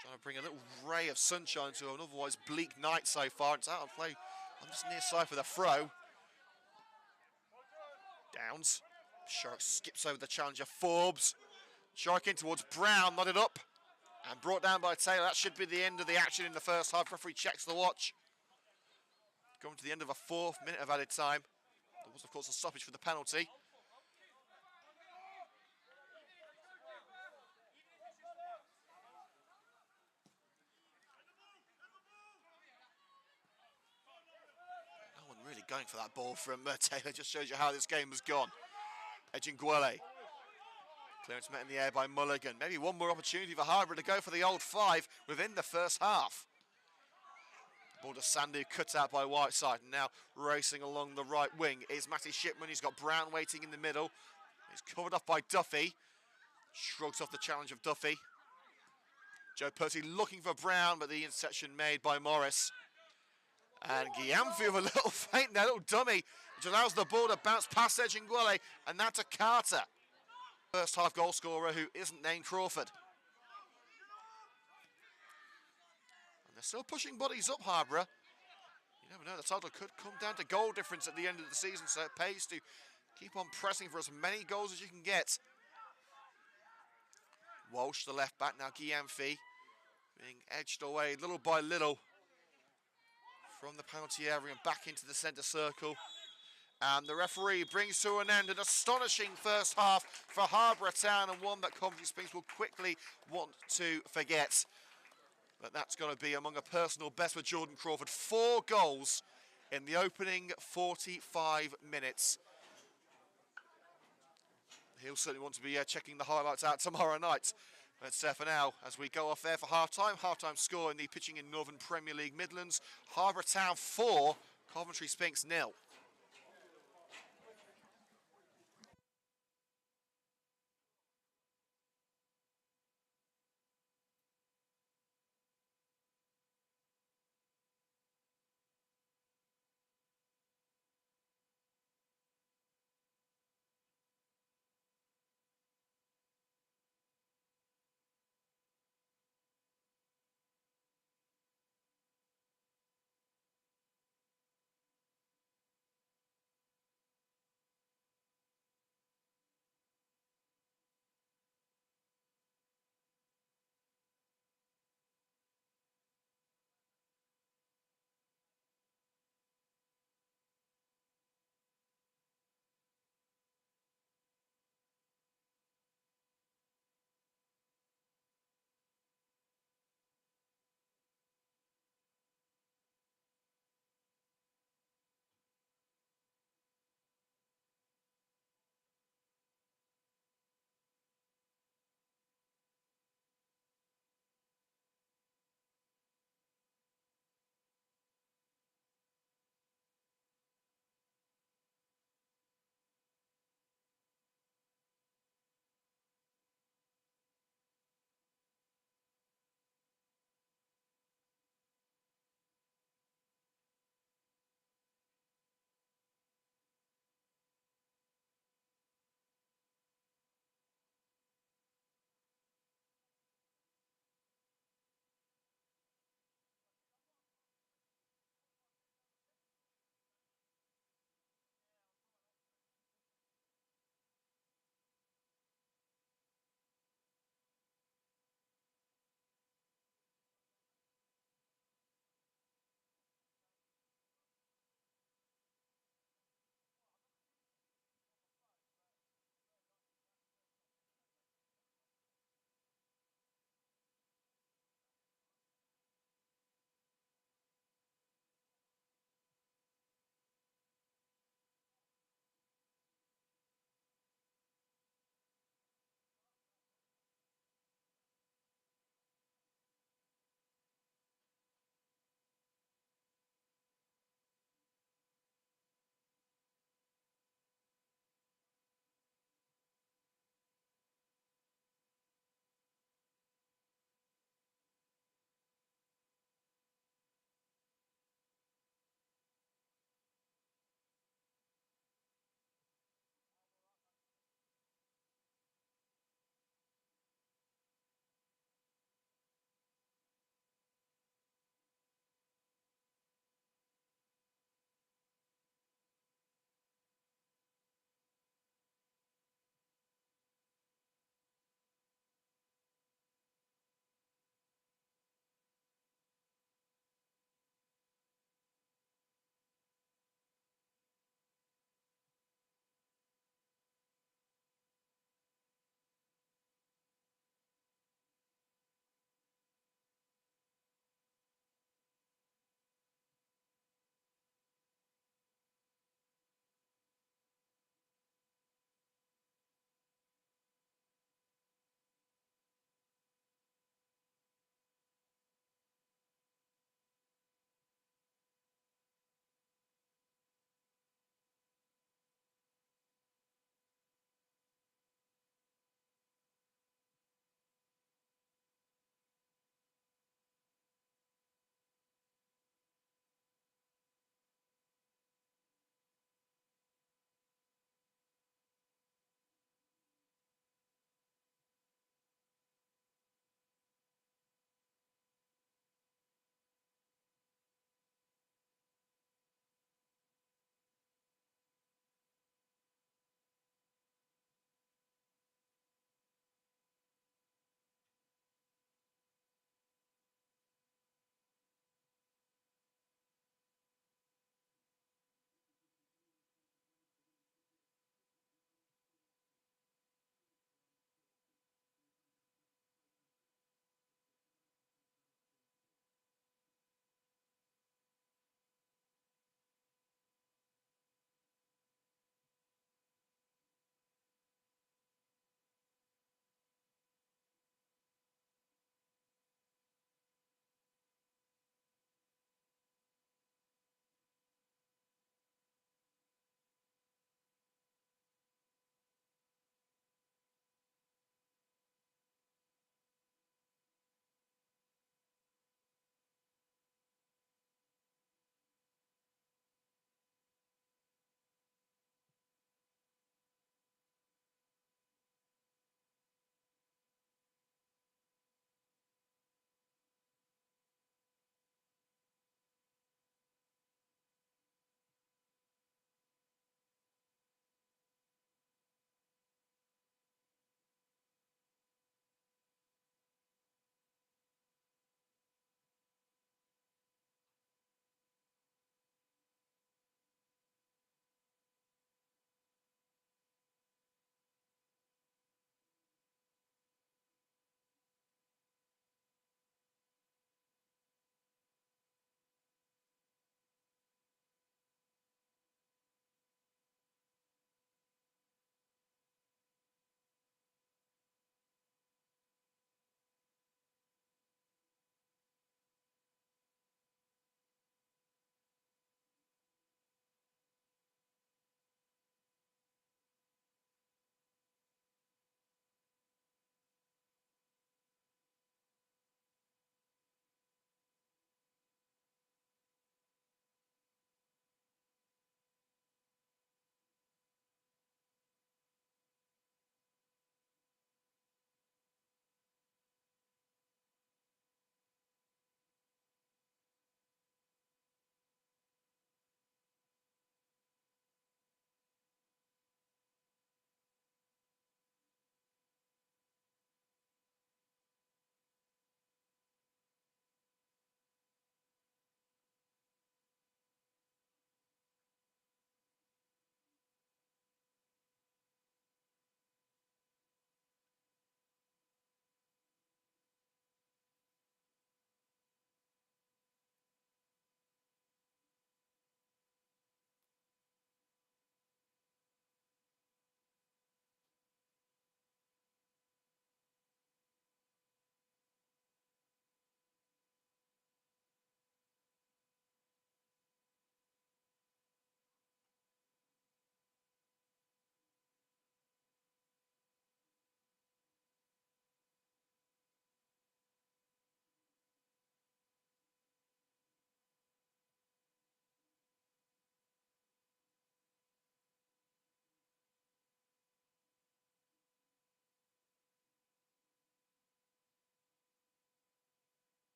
A: Trying to bring a little ray of sunshine to an otherwise bleak night so far. It's out of play. I'm just near side for the throw. Downs. Shark skips over the challenger Forbes. Shark in towards Brown, nodded up. And brought down by Taylor. That should be the end of the action in the first half. Referee checks the watch. Going to the end of a 4th minute of added time. There was, of course, a stoppage for the penalty. Really going for that ball from Taylor, just shows you how this game has gone. Edginguele. Clearance met in the air by Mulligan. Maybe one more opportunity for Harborough to go for the old 5 within the first half. Ball to Sandu, cut out by Whiteside. And now racing along the right wing is Matty Shipman. He's got Brown waiting in the middle. He's covered up by Duffy. Shrugs off the challenge of Duffy. Joe Percy looking for Brown, but the interception made by Morris. And Gyamfi with a little feint there, a little dummy, which allows the ball to bounce past Edginguele, and that's a Carter. First half goal scorer who isn't named Crawford. And they're still pushing bodies up, Harborough. You never know, the title could come down to goal difference at the end of the season, so it pays to keep on pressing for as many goals as you can get. Walsh, the left back, now Gyamfi being edged away little by little from the penalty area and back into the centre circle. And the referee brings to an end an astonishing first half for Harborough Town, and one that Coventry Sphinx will quickly want to forget. But that's going to be among a personal best for Jordan Crawford. 4 goals in the opening 45 minutes. He'll certainly want to be checking the highlights out tomorrow night. But for now, as we go off there for half-time score in the pitching in Northern Premier League Midlands, Harborough Town 4, Coventry Sphinx 0.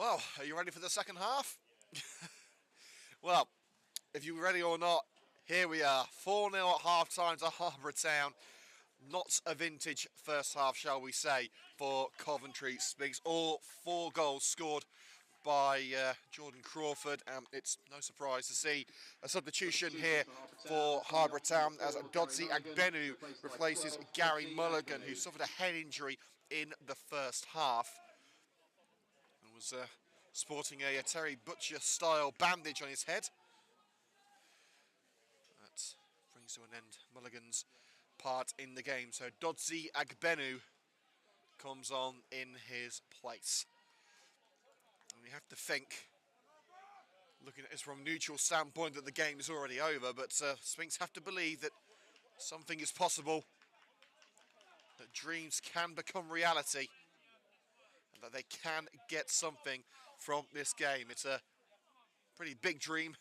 A: Well, are you ready for the second half? Well, if you're ready or not, here we are. 4-0 at half-time to Harborough Town. Not a vintage first half, shall we say, for Coventry Sphinx. All 4 goals scored by Jordan Crawford, and it's no surprise to see a substitution here for Harborough Town as Dodzi Agbenu replaces Gary Mulligan, who suffered a head injury in the first half and was sporting a Terry Butcher-style bandage on his head. That brings to an end Mulligan's part in the game, so Dodzi Agbenu comes on in his place. And we have to think, looking at this from a neutral standpoint, that the game is already over, but Sphinx have to believe that something is possible, that dreams can become reality, and that they can get something from this game. It's a pretty big dream,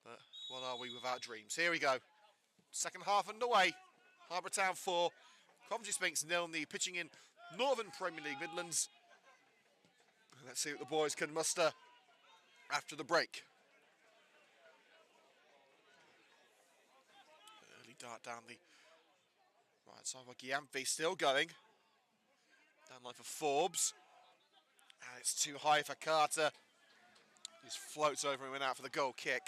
A: but what are we without dreams? Here we go. Second half underway. Harborough Town 4, Coventry Sphinx 0, the pitching in Northern Premier League Midlands. Let's see what the boys can muster after the break. Early dart down the right side by Giamfi, still going. Down line for Forbes. And it's too high for Carter. Just floats over and went out for the goal kick.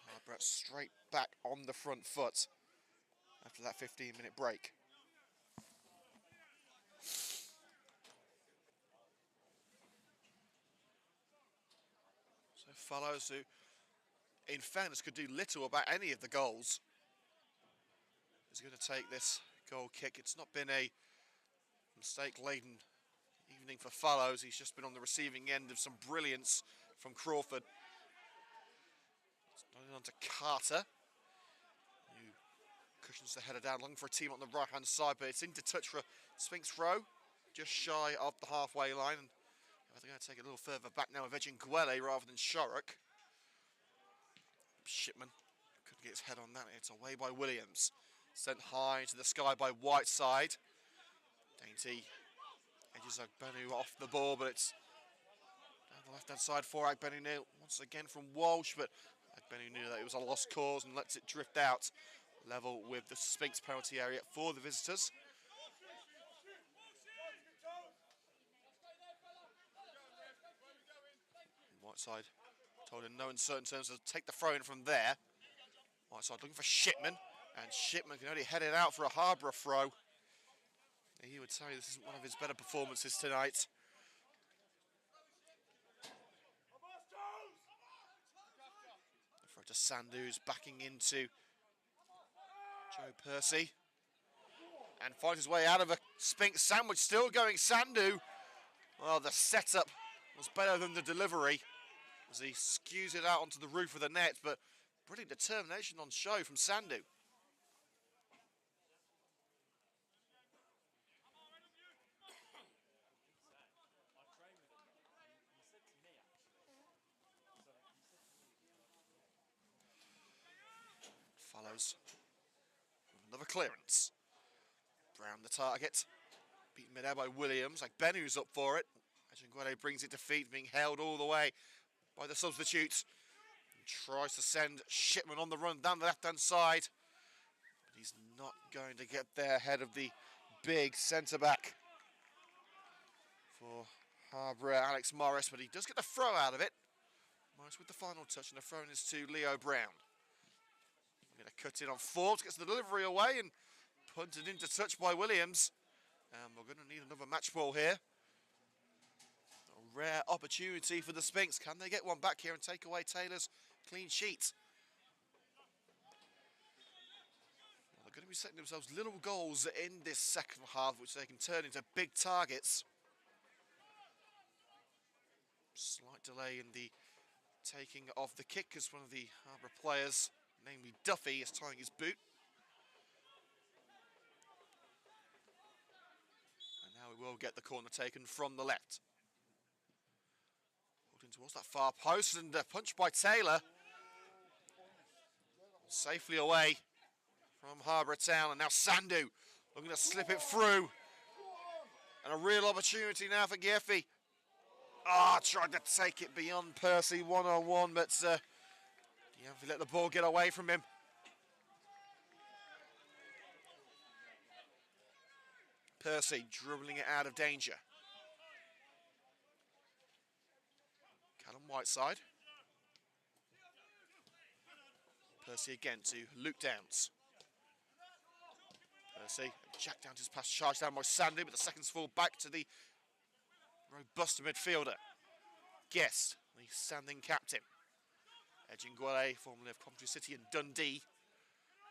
A: Harborough straight back on the front foot after that 15-minute break. So Fallows, who in fairness could do little about any of the goals, is going to take this goal kick. It's not been a mistake-laden evening for Fallows. He's just been on the receiving end of some brilliance from Crawford. It's on to Carter, who cushions the header down, looking for a team on the right-hand side, but it's into touch for a Sphinx row, just shy of the halfway line. And they're going to take it a little further back now with Edgingwele rather than Shorrock. Shipman couldn't get his head on that. It's away by Williams. Sent high into the sky by Whiteside. Dainty edges Agbenu off the ball, but it's down the left-hand side for Agbenu once again from Walsh, but Agbenu knew that it was a lost cause and lets it drift out, level with the Sphinx penalty area for the visitors. Whiteside told in no uncertain terms to take the throw in from there. Whiteside looking for Shipman, and Shipman can only head it out for a Harborough throw. He would say this isn't one of his better performances tonight. The throw to Sandu, who's backing into Joe Percy. And finds his way out of a Sphinx sandwich, still going Sandu. Well, the setup was better than the delivery as he skews it out onto the roof of the net, but brilliant determination on show from Sandu. Follows another clearance. Brown the target. Beaten mid-air by Williams. Like Benu's up for it. Edgingwele brings it to feet, being held all the way by the substitutes. And tries to send Shipman on the run down the left-hand side. But he's not going to get there ahead of the big centre-back for Harborough, Alex Morris. But he does get the throw out of it. Morris with the final touch, and the throw is to Leo Brown. Going to cut in on Forbes, gets the delivery away and punted into touch by Williams. And we're going to need another match ball here. A rare opportunity for the Sphinx. Can they get one back here and take away Taylor's clean sheet? Well, they're going to be setting themselves little goals in this second half, which they can turn into big targets. Slight delay in the taking of the kick as one of the Harborough players, namely Duffy, is tying his boot. And now we will get the corner taken from the left. Walked in towards that far post, and a punch by Taylor. Safely away. from Harborough Town, and now Sandu looking to slip it through. And a real opportunity now for Giamfi. Tried to take it beyond Percy one-on-one, but Giamfi let the ball get away from him. Percy dribbling it out of danger. Callum Whiteside. Percy again to Luke Downs. Percy, Jack Downs his pass charged down by Sandu, but the seconds fall back to the robust midfielder. Guest, the standing captain. Edging Gwele, formerly of Coventry City and Dundee.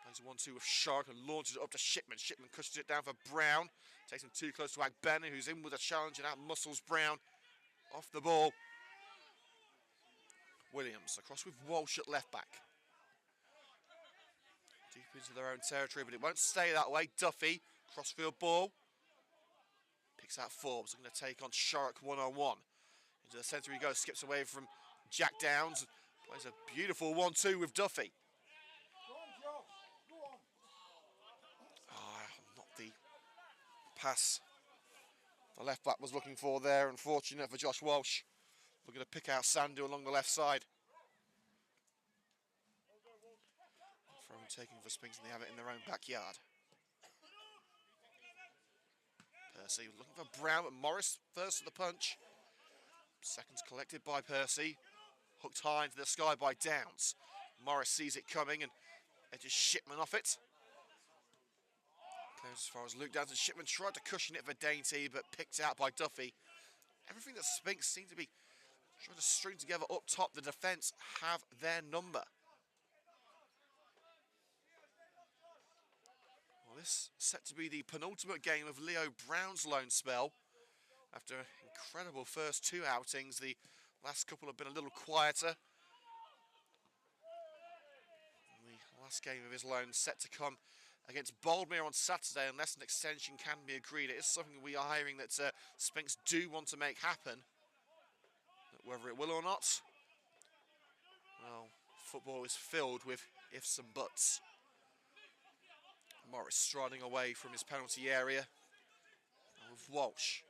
A: Plays a 1-2 with Shark and launches it up to Shipman. Shipman cushions it down for Brown. Takes him too close to Agbenu, who's in with a challenge, and out muscles Brown off the ball. Williams across with Walsh at left back. Deep into their own territory, but it won't stay that way. Duffy, crossfield ball. Picks out Forbes, going to take on Shark one-on-one. Into the centre he goes, skips away from Jack Downs. Plays a beautiful 1-2 with Duffy. Not the pass the left back was looking for there. Unfortunate for Josh Walsh. We're going to pick out Sandu along the left side. From taking for Sphinx, and they have it in their own backyard. Percy looking for Brown, but Morris first to the punch. Seconds collected by Percy. Hooked high into the sky by Downs. Morris sees it coming and edges Shipman off it. Clears as far as Luke Downs, and Shipman tried to cushion it for Dainty, but picked out by Duffy. Everything that Sphinx seem to be trying to string together up top, the defence have their number. Well, this is set to be the penultimate game of Leo Brown's loan spell. After incredible first two outings, the last couple have been a little quieter. And the last game of his loan set to come against Boldmere on Saturday, unless an extension can be agreed. It is something we are hearing that Sphinx do want to make happen. But whether it will or not, well, football is filled with ifs and buts. Morris striding away from his penalty area. And with Walsh,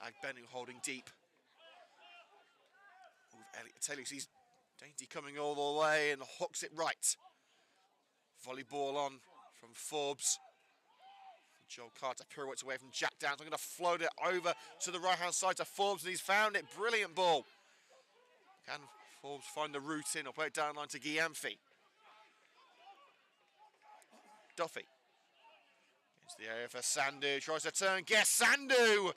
A: Agbenu holding deep. With Elliot Taylor, sees Dainty coming all the way and hooks it right. Volley ball on from Forbes. Joel Carter pirouettes away from Jack Downs. I'm going to float it over to the right-hand side to Forbes, and he's found it. Brilliant ball. Can Forbes find the route in or play it down line to Giamfi? Duffy. Into the area for Sandu. Tries to turn. Guess Sandu!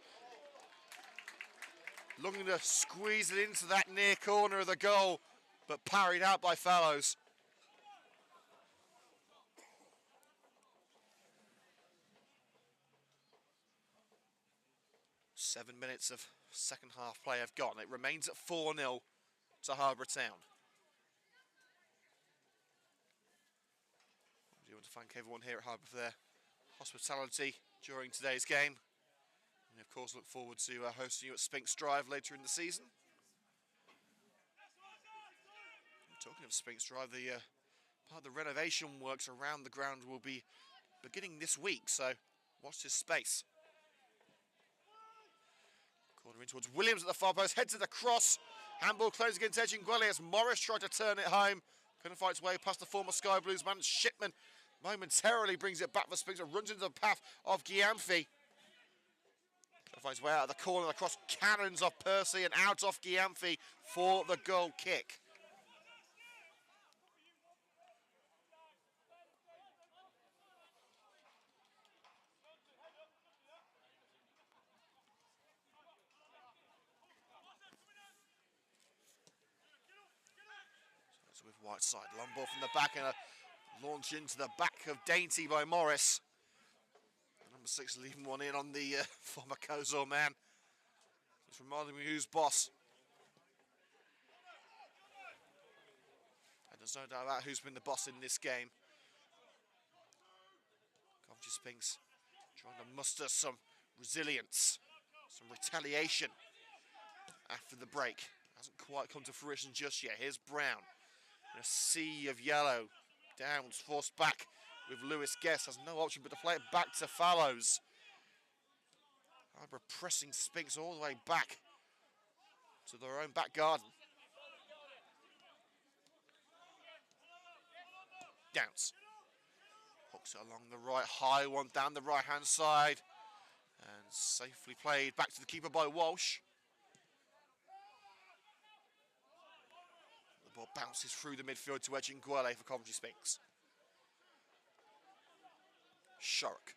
A: Looking to squeeze it into that near corner of the goal, but parried out by Fallows. Seven minutes of second half play have gone. It remains at 4-0 to Harborough Town. I do want to thank everyone here at Harborough for their hospitality during today's game. And of course look forward to hosting you at Sphinx Drive later in the season. Talking of Sphinx Drive, the part of the renovation works around the ground will be beginning this week, so watch this space. Corner in towards Williams at the far post, heads to the cross. Handball closed against Edging Gwele as Morris tried to turn it home. Couldn't fight its way past the former Sky Blues man. Shipman momentarily brings it back for Sphinx and runs into the path of Giamfi. Finds his way out of the corner, across cannons off Percy and out off Giamfi for the goal kick. So with Whiteside, long ball from the back and a launch into the back of Dainty by Morris. Number 6 leaving one in on the former Kozor man. Just reminding me who's boss. And there's no doubt about who's been the boss in this game. Coventry Sphinx trying to muster some resilience, some retaliation after the break. Hasn't quite come to fruition just yet. Here's Brown in a sea of yellow. Downs forced back with Lewis Guest. Has no option but to play it back to Fallows. Harborough pressing Sphinx all the way back to their own back garden. Downs. Hooks it along the right, high one down the right-hand side. And safely played back to the keeper by Walsh. The ball bounces through the midfield to Edgingwele for Coventry Sphinx. Sharrock.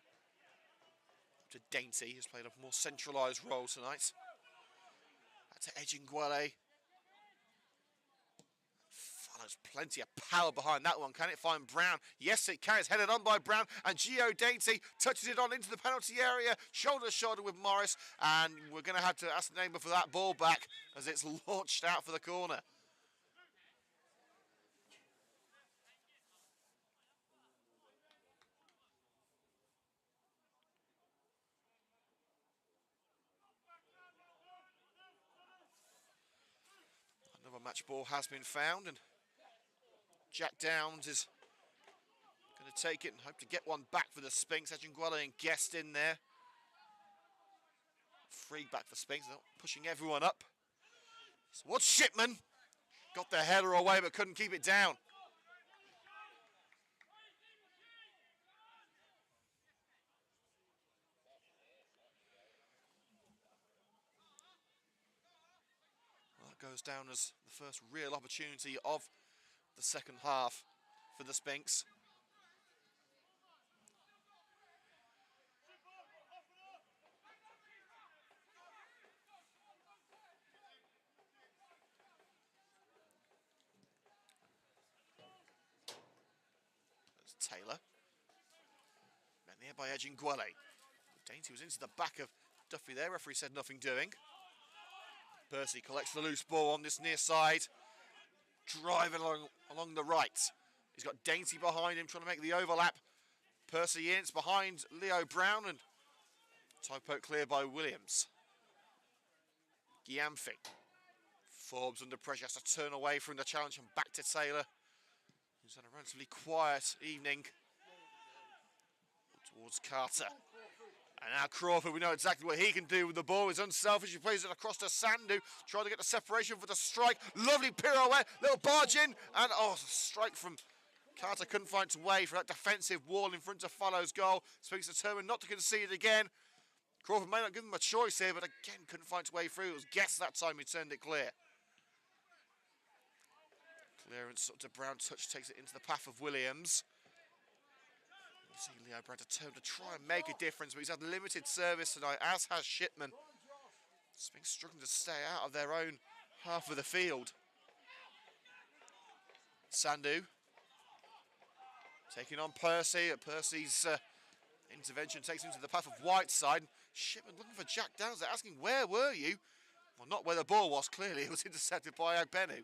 A: To Dainty, who's played a more centralised role tonight. Back to Edgingwele. Follows plenty of power behind that one. Can it find Brown? Yes, it can. It's headed on by Brown. And Gio Dainty touches it on into the penalty area. Shoulder to shoulder with Morris. And we're going to have to ask the neighbour for that ball back as it's launched out for the corner. Another match ball has been found, and Jack Downs is going to take it and hope to get one back for the Sphinx. Edgingwele and Guest in there. Free back for Sphinx, they're pushing everyone up. So what's Shipman? Got the header away but couldn't keep it down. Well, that goes down as the first real opportunity of the second half for the Sphinx. There's Taylor. Met there by Edgingwele. Dainty was into the back of Duffy there. Referee said nothing doing. Percy collects the loose ball on this near side. Driving along the right. He's got Dainty behind him trying to make the overlap. Percy in, it's behind Leo Brown, and tie poke clear by Williams. Giamfi. Forbes under pressure, has to turn away from the challenge and back to Taylor, who's had a relatively quiet evening. Towards Carter. And now Crawford, we know exactly what he can do with the ball. He's unselfish, he plays it across to Sandu, trying to get the separation for the strike. Lovely pirouette, little barge in, and strike from Carter. Couldn't find its way for that defensive wall in front of Fallow's goal. Sphinx determined not to concede again. Crawford may not give him a choice here, but again couldn't find its way through. It was Guest that time who turned it clear. Clearance up to Brown, touch takes it into the path of Williams. You see Leo Brown determined to try and make a difference, but he's had limited service tonight, as has Shipman. Sphinx struggling to stay out of their own half of the field. Sandu taking on Percy. Percy's intervention takes him to the path of Whiteside. Shipman looking for Jack Downs. They're asking, where were you? Well, not where the ball was, clearly. It was intercepted by Agbenu.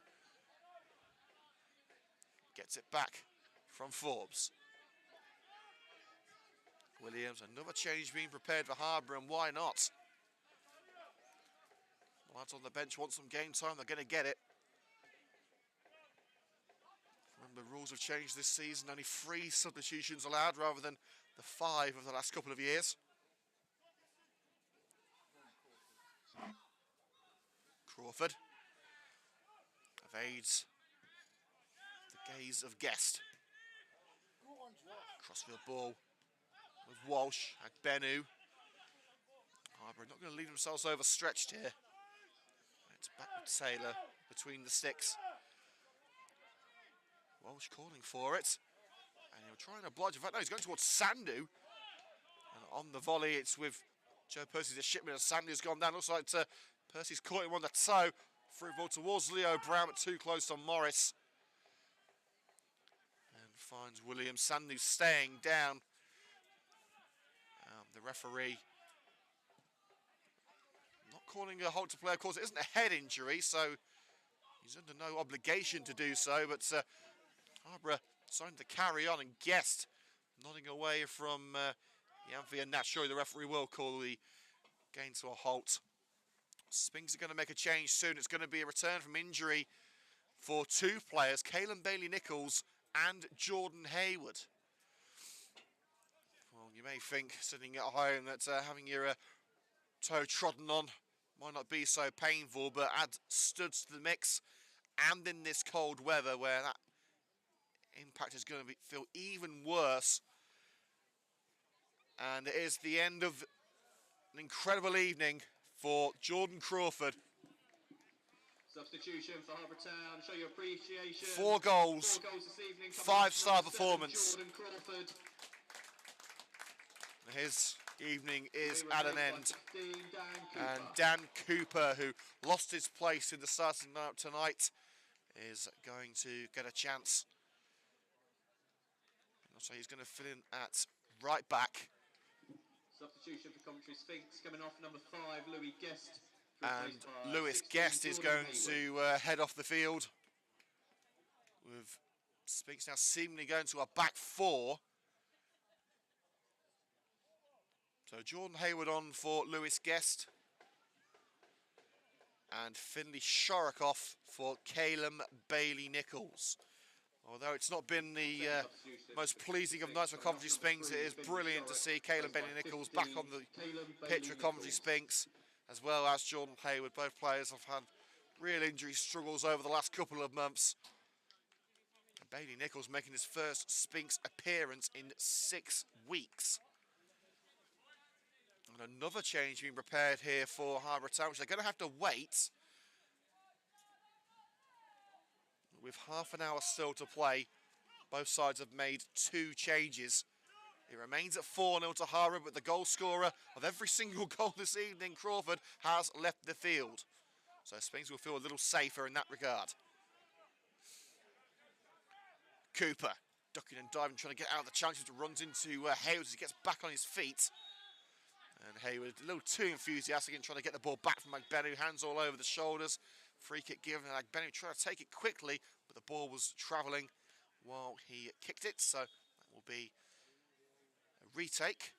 A: Gets it back from Forbes. Williams, another change being prepared for Harborough, and why not? The lads on the bench want some game time, they're going to get it. Remember, the rules have changed this season, only 3 substitutions allowed rather than the 5 of the last couple of years. Crawford evades the gaze of Guest. Crossfield ball with Walsh, Agbenu. Harborough not going to leave themselves overstretched here. It's back with Taylor between the sticks. Walsh calling for it. And he'll try and oblige. In fact, no, he's going towards Sandu. And on the volley, it's with Joe Percy's a Shipman, and Sandu's gone down. Looks like Percy's caught him on the toe. Through ball towards Leo Brown, but too close on Morris. And finds Williams. Sandu staying down. The referee not calling a halt to play. Of course, it isn't a head injury, so he's under no obligation to do so. But Harborough starting to carry on, and Guest nodding away from Giamfi, and now surely the referee will call the game to a halt. Sphinx are going to make a change soon. It's going to be a return from injury for 2 players, Caelan Bailey-Nichols and Jordan Hayward. You may think, sitting at home, that having your toe trodden on might not be so painful, but add studs to the mix, and in this cold weather where that impact is going to feel even worse. And it is the end of an incredible evening for Jordan Crawford.
B: Substitution for Harborough Town. Show your appreciation.
A: 4 goals,
B: 4 goals this evening.
A: 5-star performance.
B: Jordan Crawford.
A: His evening is at an end. And Dan Cooper, who lost his place in the starting lineup tonight, is going to get a chance. So he's going to fill in at right back.
B: Substitution for Coventry Sphinx coming off number 5, Louis Guest.
A: And Lewis Guest is going to head off the field, with Sphinx now seemingly going to a back 4. So Jordan Hayward on for Lewis Guest, and Finley Shorrock for Calum Bailey-Nichols. Although it's not been the most pleasing of nights for Coventry Sphinx, it is brilliant to see Calum Bailey-Nichols back on the pitch for Coventry Sphinx, as well as Jordan Hayward. Both players have had real injury struggles over the last couple of months. Bailey-Nichols making his first Sphinx appearance in 6 weeks. And another change being prepared here for Harborough Town, which they're going to have to wait. With half an hour still to play, both sides have made 2 changes. It remains at 4-0 to Harborough, but the goal scorer of every single goal this evening, Crawford, has left the field. So Sphinx will feel a little safer in that regard. Cooper ducking and diving, trying to get out of the challenge, runs into Hayward as he gets back on his feet. And Hayward a little too enthusiastic in trying to get the ball back from Agbenu, hands all over the shoulders. Free kick given, and Agbenu trying to take it quickly, but the ball was travelling while he kicked it, so that will be a retake.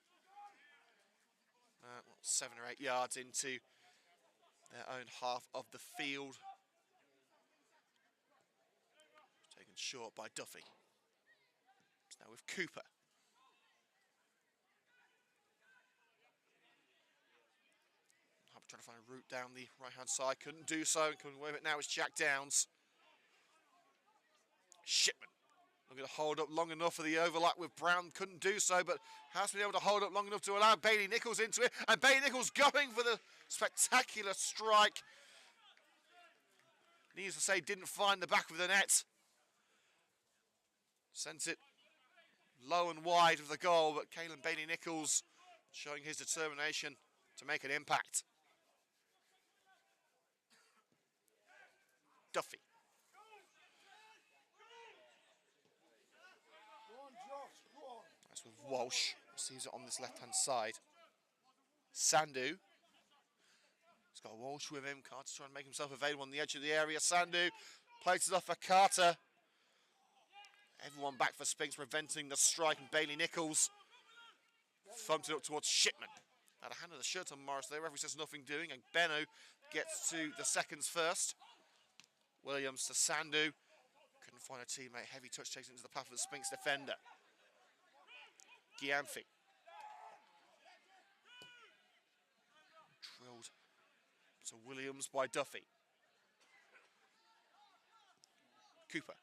A: 7 or 8 yards into their own half of the field. Taken short by Duffy. It's now with Cooper. Trying to find a route down the right-hand side, couldn't do so, and coming away with it now is Jack Downs. Shipman looking to hold up long enough for the overlap with Brown, couldn't do so, but has been able to hold up long enough to allow Bailey-Nichols into it, and Bailey-Nichols going for the spectacular strike. Needless to say, didn't find the back of the net. Sent it low and wide of the goal, but Calum Bailey-Nichols showing his determination to make an impact. Duffy. That's with Walsh. Receives it on this left-hand side. Sandu. He's got Walsh with him. Carter's trying to make himself available on the edge of the area. Sandu places off for Carter. Everyone back for Sphinx, preventing the strike, and Bailey-Nichols thumped it up towards Shipman. Had a hand of the shirt on Morris there. Referee says nothing doing, and Benno gets to the seconds first. Williams to Sandu. Couldn't find a teammate. Heavy touch takes it into the path of the Sphinx defender. Giamfi. Drilled to Williams by Duffy. Cooper.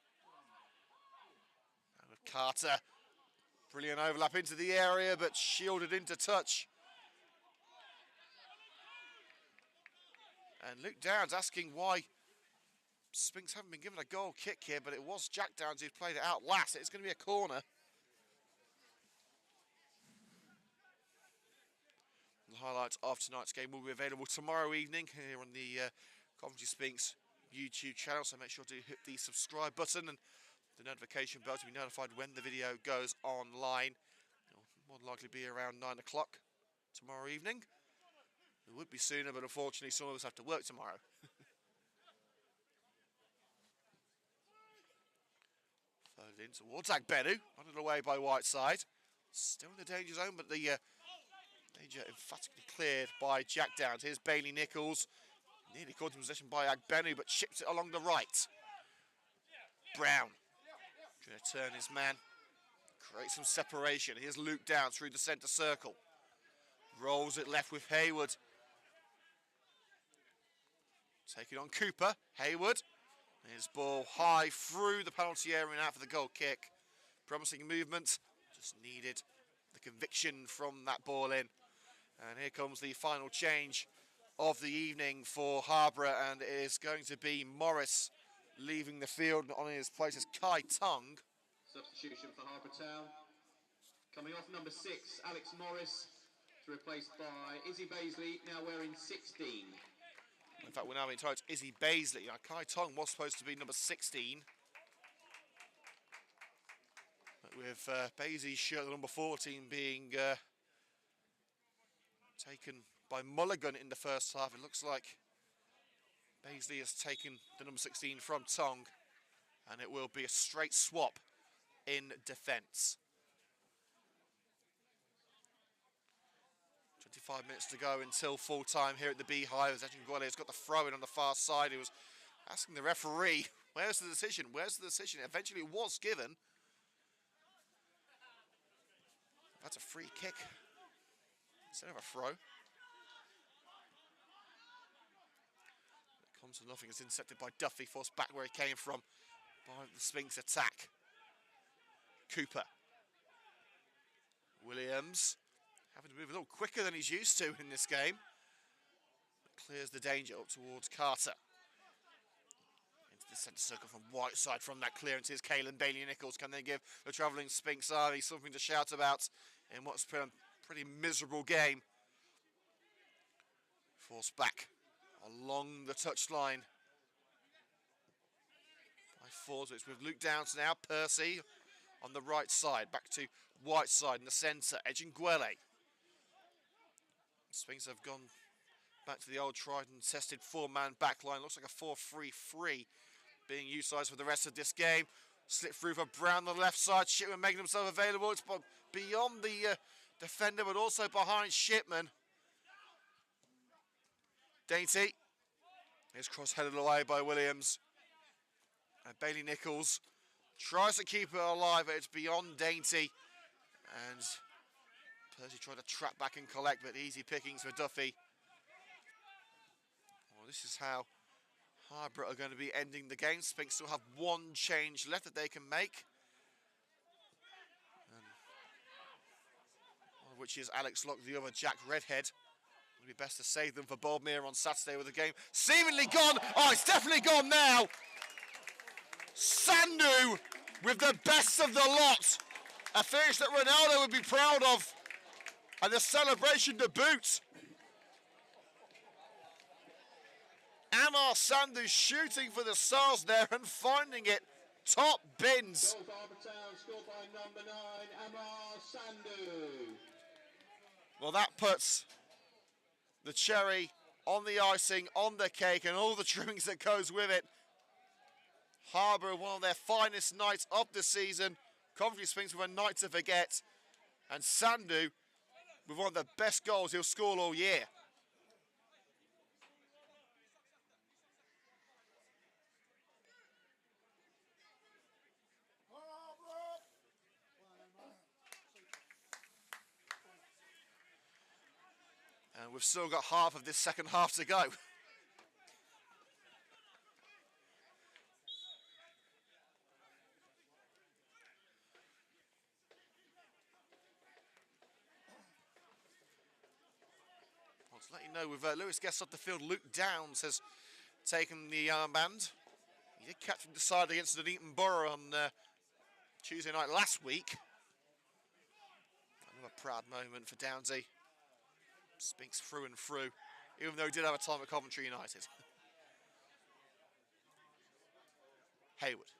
A: And with Carter. Brilliant overlap into the area, but shielded into touch. And Luke Downs asking why Sphinx haven't been given a goal kick here, but it was Jack Downs who played it out last. It's going to be a corner. The highlights of tonight's game will be available tomorrow evening here on the Coventry Sphinx YouTube channel, so make sure to hit the subscribe button and the notification bell to be notified when the video goes online. It'll more than likely be around 9 o'clock tomorrow evening. It would be sooner, but unfortunately some of us have to work tomorrow. Folded in towards Agbenu, running away by Whiteside. Still in the danger zone, but the danger emphatically cleared by Jack Downs. Here's Bailey-Nichols. Nearly caught in possession by Agbenu, but chips it along the right. Brown trying to turn his man. create some separation. Here's Luke down through the centre circle. Rolls it left with Hayward. Taking on Cooper. Hayward. His ball high through the penalty area and out for the goal kick. Promising movement. Just needed the conviction from that ball in. And here comes the final change of the evening for Harborough, and it is going to be Morris leaving the field. On his place is Kai Tung.
B: Substitution for Harborough Town. Coming off number 6, Alex Morris, to replaced by Izzy Baisley, now wearing 16.
A: In fact, we're now being told it's Izzy Baisley. Kai Tung was supposed to be number 16. But with Baisley's shirt, the number 14, being taken by Mulligan in the first half, it looks like Baisley has taken the number 16 from Tung, and it will be a straight swap in defence. 25 minutes to go until full time here at the Beehive. As Ejingwele has got the throw in on the far side. He was asking the referee, where's the decision? Where's the decision? Eventually it was given. That's a free kick instead of a throw. It comes to nothing. It's intercepted by Duffy, forced back where he came from by the Sphinx attack. Cooper. Williams having to move a little quicker than he's used to in this game. Clears the danger up towards Carter. Into the centre circle from Whiteside. From that clearance is Caelan Bailey-Nichols. Can they give the travelling Sphinx Army something to shout about in what's been a pretty miserable game? Forced back along the touchline by Forswitz with Luke Downs now. Percy on the right side. Back to Whiteside in the centre. Ejingwele. Sphinx have gone back to the old tried and tested four-man backline. Looks like a 4-3-3 being utilised for the rest of this game. Slip through for Brown on the left side. Shipman making himself available. It's beyond the defender, but also behind Shipman. Dainty. His cross headed away by Williams. And Bailey-Nichols tries to keep it alive, but it's beyond Dainty. And Percy tried to trap back and collect, but easy pickings for Duffy. Well, this is how Harborough are going to be ending the game. Sphinx still have one change left that they can make. One of which is Alex Locke, the other Jack Redhead. It would be best to save them for Boldmere on Saturday with the game seemingly gone. Oh, it's definitely gone now. Sandu with the best of the lot. A finish that Ronaldo would be proud of. And the celebration to boot. Amar Sandu shooting for the stars there and finding it. Top bins.
B: Goal for Harborough Town, scored by number 9, Amar Sandu.
A: Well, that puts the cherry on the icing, on the cake, and all the trimmings that goes with it. Harborough, one of their finest nights of the season. Coventry Sphinx with a night to forget. And Sandu with one of the best goals he'll score all year. And we've still got half of this second half to go. To let you know, with Lewis Guest off the field, Luke Downs has taken the armband. He did catch from the side against Nuneaton Borough on Tuesday night last week. Another proud moment for Downsy. Sphinx through and through, even though he did have a time at Coventry United. Hayward.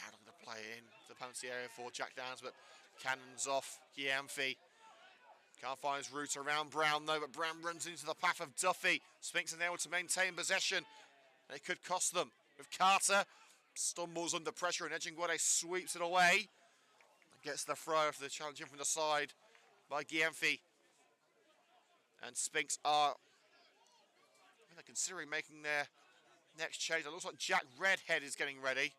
A: Proud of the play in the penalty area for Jack Downs, but cannons off. Giamfi. Can't find his route around Brown though, but Brown runs into the path of Duffy. Sphinx are able to maintain possession. It could cost them. With Carter, stumbles under pressure and Ejingwele sweeps it away. And gets the throw for the challenge in from the side by Giamfi. And Sphinx are they're considering making their next change. It looks like Jack Redhead is getting ready.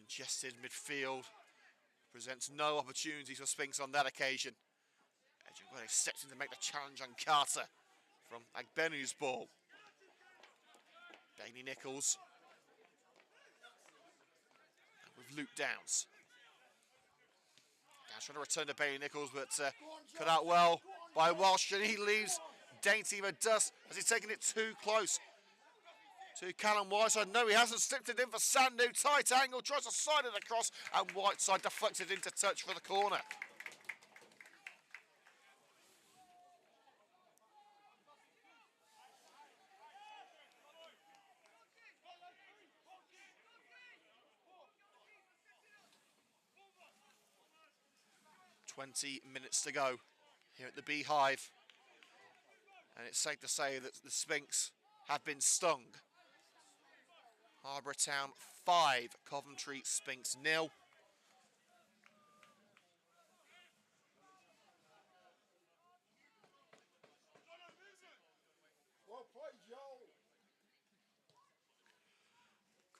A: Congested midfield. Presents no opportunities for Sphinx on that occasion. Ejenguele steps in to make the challenge on Carter from Agbenu's ball. Bailey Nichols. And with Luke Downs. Downs trying to return to Bailey Nichols, but cut out well by Walsh, and he leaves dainty but dust as he's taken it too close to Callum Whiteside. No, he hasn't. Slipped it in for Sandu. Tight angle, tries to slide it across, and Whiteside deflects it into touch for the corner. Minutes to go here at the Beehive, and it's safe to say that the Sphinx have been stung. Harborough Town 5, Coventry Sphinx 0.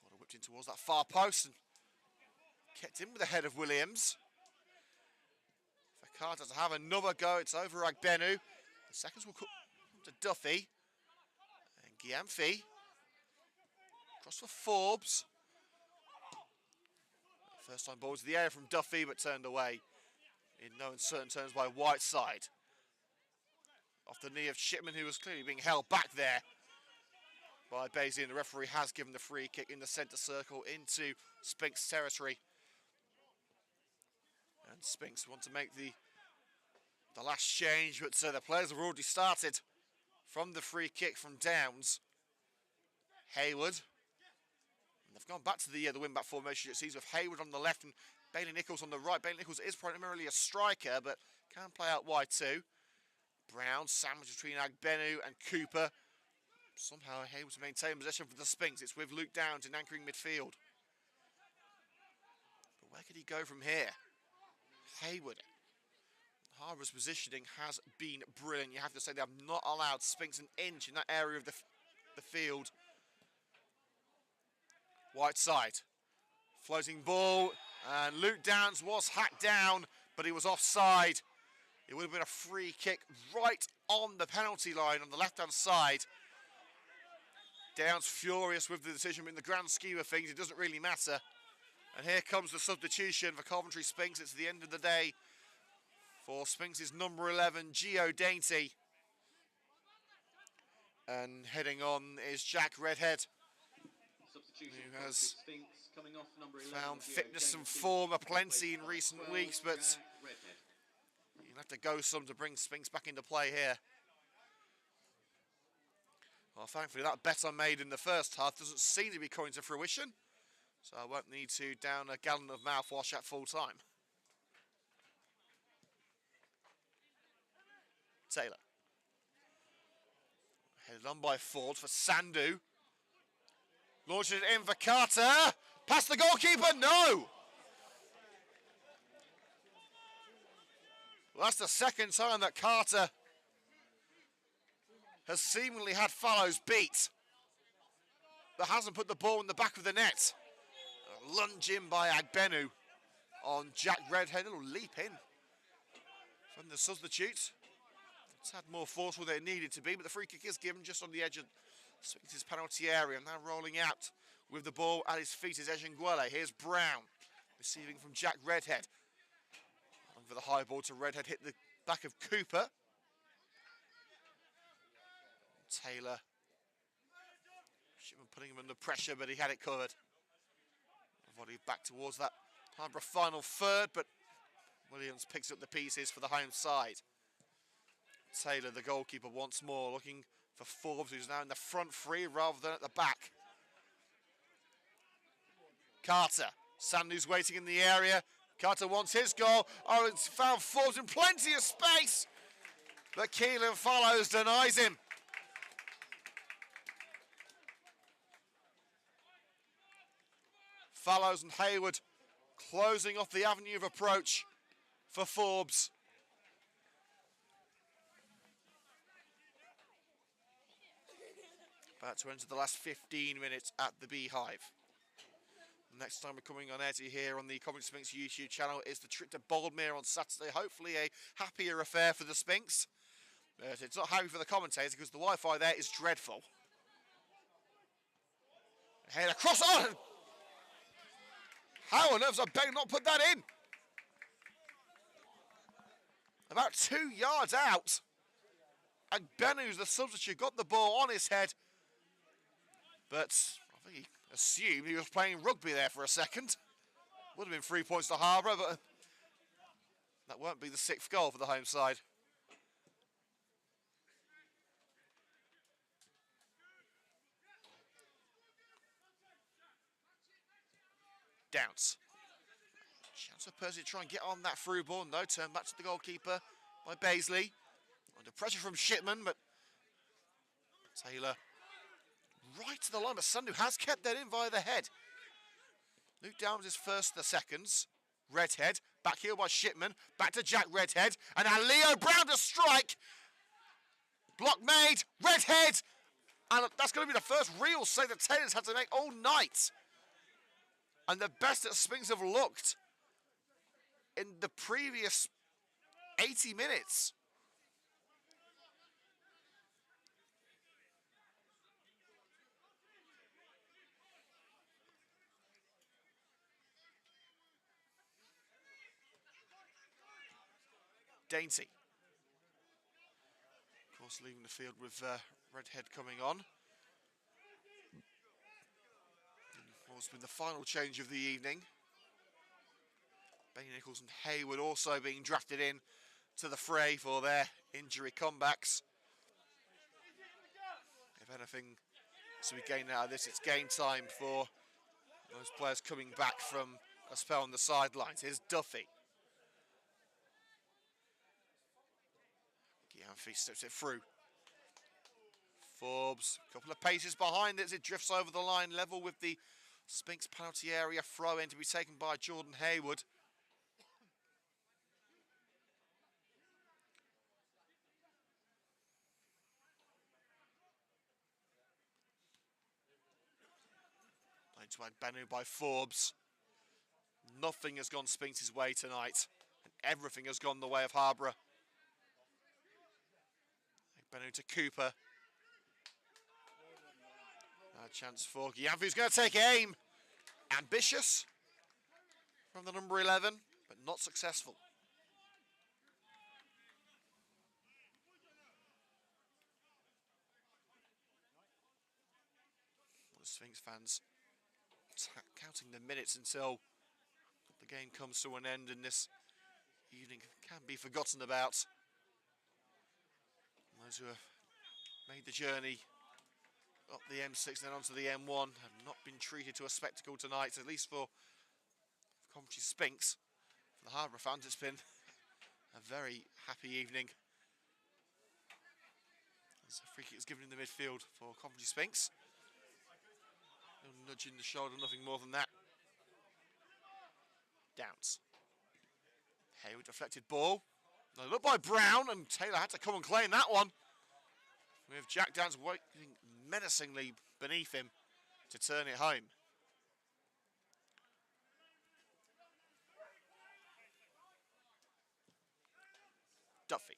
A: Corner whipped in towards that far post and kept in with the head of Williams. For Carter to have another go, it's over Agbenu. The seconds will come to Duffy and Gyamfi. Cross for Forbes. First time ball to the area from Duffy, but turned away in no uncertain terms by Whiteside. Off the knee of Shipman, who was clearly being held back there by Basie, and the referee has given the free kick in the centre circle into Sphinx territory. And Sphinx want to make the last change, but the players have already started from the free kick from Downs. Hayward. And they've gone back to the win-back formation, it seems, with Hayward on the left and Bailey Nichols on the right. Bailey Nichols is primarily a striker, but can play out wide too. Brown sandwiched between Agbenu and Cooper. Somehow Hayward to maintain possession for the Sphinx. It's with Luke Downs in anchoring midfield. But where could he go from here? Hayward. Harbour's positioning has been brilliant. You have to say they have not allowed Sphinx an inch in that area of the field. Whiteside. Floating ball. And Luke Downs was hacked down, but he was offside. It would have been a free kick right on the penalty line on the left-hand side. Downs furious with the decision, but in the grand scheme of things, it doesn't really matter. And here comes the substitution for Coventry Sphinx. It's the end of the day for Sphinx's number 11, Gio Dainty. And heading on is Jack Redhead, who has found fitness and form aplenty in recent weeks, but you'll have to go some to bring Sphinx back into play here. Well, thankfully that bet I made in the first half doesn't seem to be coming to fruition, so I won't need to down a gallon of mouthwash at full time. Taylor. Headed on by Ford for Sandu. Launches it in for Carter. Past the goalkeeper, no! Well, that's the second time that Carter has seemingly had Fallows beat, but hasn't put the ball in the back of the net. A lunge in by Agbenu on Jack Redhead. A little leap in from the substitute. It's had more force where it needed to be, but the free kick is given just on the edge of Sphinx's penalty area. Now rolling out with the ball at his feet is Ejenguele. Here's Brown, receiving from Jack Redhead. Over the high ball to Redhead, hit the back of Cooper. Taylor. Shipman putting him under pressure, but he had it covered. Volley back towards that Harborough final third, but Williams picks up the pieces for the home side. Taylor, the goalkeeper, once more looking for Forbes, who's now in the front three rather than at the back. Carter. Sandu's waiting in the area. Carter wants his goal. Oh, it's found Forbes in plenty of space, but Keelan Fallows denies him. Fallows and Hayward closing off the avenue of approach for Forbes. About to enter the last 15 minutes at the Beehive. Next time we're coming on air to you here on the Coventry Sphinx YouTube channel is the trip to Boldmere on Saturday. Hopefully a happier affair for the Sphinx. But it's not happy for the commentators because the Wi-Fi there is dreadful. Head across on! How on earth has Beg not put that in? About 2 yards out. And Benu's the substitute, got the ball on his head. But I think he assumed he was playing rugby there for a second. Would have been 3 points to Harborough, but that won't be the 6th goal for the home side. Downs. Chance for Percy to try and get on that through ball. No, turn back to the goalkeeper by Baisley. Under pressure from Shipman, but Taylor right to the line, but Sandu has kept that in via the head. Luke Downs is first, the seconds. Redhead, back heel by Shipman, back to Jack Redhead, and now Leo Brown to strike. Block made, Redhead, and that's going to be the first real save that Taylor's had to make all night. And the best that Sphinx have looked in the previous 80 minutes. Dainty. Of course, leaving the field with Redhead coming on. What's been the final change of the evening. Benny Nichols and Hayward also being drafted in to the fray for their injury comebacks. If anything to be gained out of this, it's game time for those players coming back from a spell on the sidelines. Here's Duffy. Gianfi steps it through. Forbes, a couple of paces behind it as it drifts over the line, level with the Sphinx penalty area. Throw in to be taken by Jordan Hayward. Played to Banu by Forbes. Nothing has gone Sphinx's way tonight, and everything has gone the way of Harborough. Banu to Cooper. A chance for Gianfi, who's going to take aim. Ambitious from the number 11, but not successful. The Sphinx fans counting the minutes until the game comes to an end and this evening can be forgotten about. Those who have made the journey up the M6 and then onto the M1 have not been treated to a spectacle tonight, at least for Coventry Sphinx. For the Harborough fans, it's been a very happy evening. As a free kick is given in the midfield for Coventry Sphinx. No nudge in the shoulder, nothing more than that. Downs. Hayward deflected ball. No, look by Brown, and Taylor had to come and claim that one. With Jack Downs waiting menacingly beneath him to turn it home. Duffy.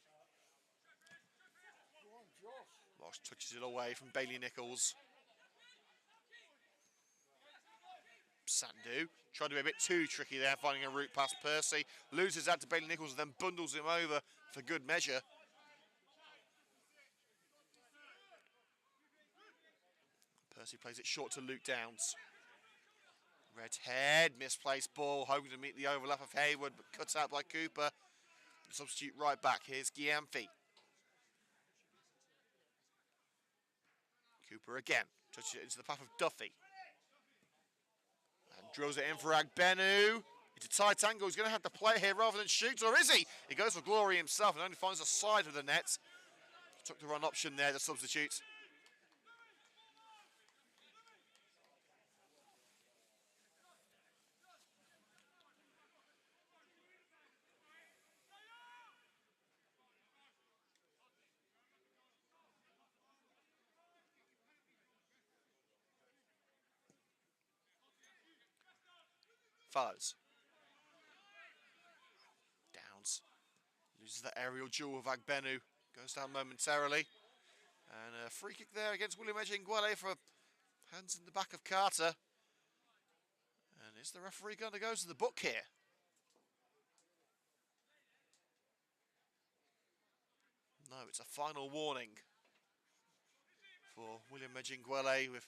A: Walsh touches it away from Bailey Nichols. Sandu tried to be a bit too tricky there, finding a route past Percy. Loses that to Bailey Nichols and then bundles him over for good measure. Percy plays it short to Luke Downs. Redhead, misplaced ball, hoping to meet the overlap of Hayward, but cut out by Cooper. The substitute right back, here's Gianfi. Cooper again, touches it into the path of Duffy. And drills it in for Agbenu. Into tight angle, he's going to have to play here rather than shoot, or is he? He goes for glory himself and only finds the side of the net. Took the run option there, the substitute. Follows. Downs. Loses that aerial duel with Agbenu. Goes down momentarily. And a free kick there against William Ejingwele for hands in the back of Carter. And is the referee going to go to the book here? No, it's a final warning for William Ejingwele with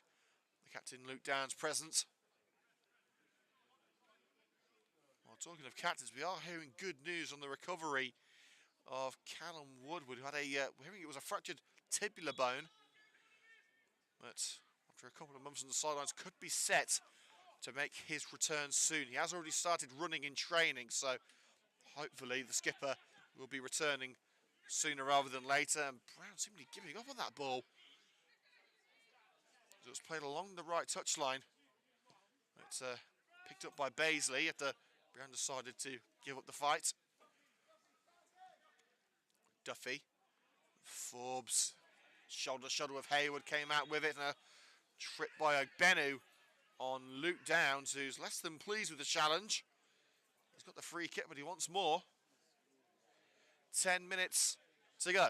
A: the captain Luke Downs present. Well, talking of captains, we are hearing good news on the recovery of Callum Woodward, who had we're hearing it was a fractured tibular bone, but after a couple of months on the sidelines could be set to make his return soon. He has already started running in training, so hopefully the skipper will be returning sooner rather than later. And Brown seemingly giving up on that ball. It was played along the right touchline. It's picked up by Baisley after Brown decided to give up the fight. Duffy, Forbes, shoulder with Hayward came out with it, and a trip by Ogbenu on Luke Downs, who's less than pleased with the challenge. He's got the free kick, but he wants more. 10 minutes to go.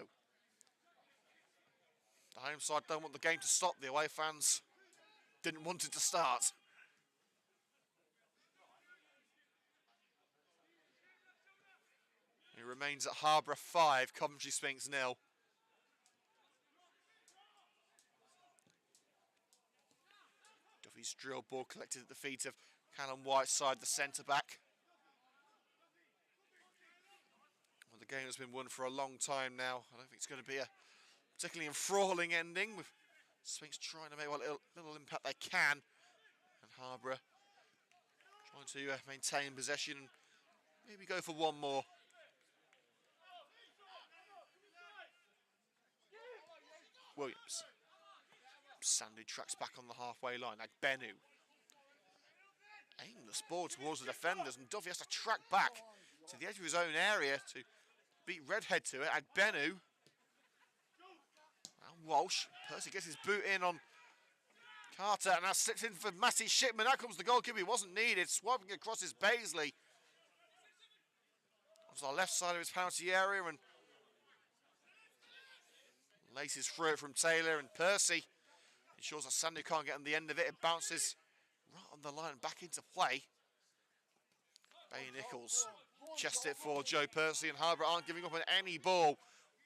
A: The home side don't want the game to stop. The away fans didn't want it to start. It remains at Harborough 5, Coventry Sphinx 0. Duffy's drill ball collected at the feet of Callum Whiteside, the centre-back. Well, the game has been won for a long time now. I don't think it's going to be a particularly enthralling ending, with Sphinx trying to make what little impact they can, and Harborough trying to maintain possession and maybe go for one more. Williams. Sandy tracks back on the halfway line. Agbenu. Aimless ball towards the defenders, and Duffy has to track back to the edge of his own area to beat Redhead to it. Agbenu. And Walsh. Percy gets his boot in on Carter, and that slips in for Matty Shipman. Out comes the goalkeeper. He wasn't needed. Swiping across is Baisley. Onto the left side of his penalty area, and laces through it from Taylor, and Percy ensures that Sandy can't get on the end of it. It bounces right on the line back into play. Bay Nichols chest it for Joe Percy, and Harborough aren't giving up on any ball,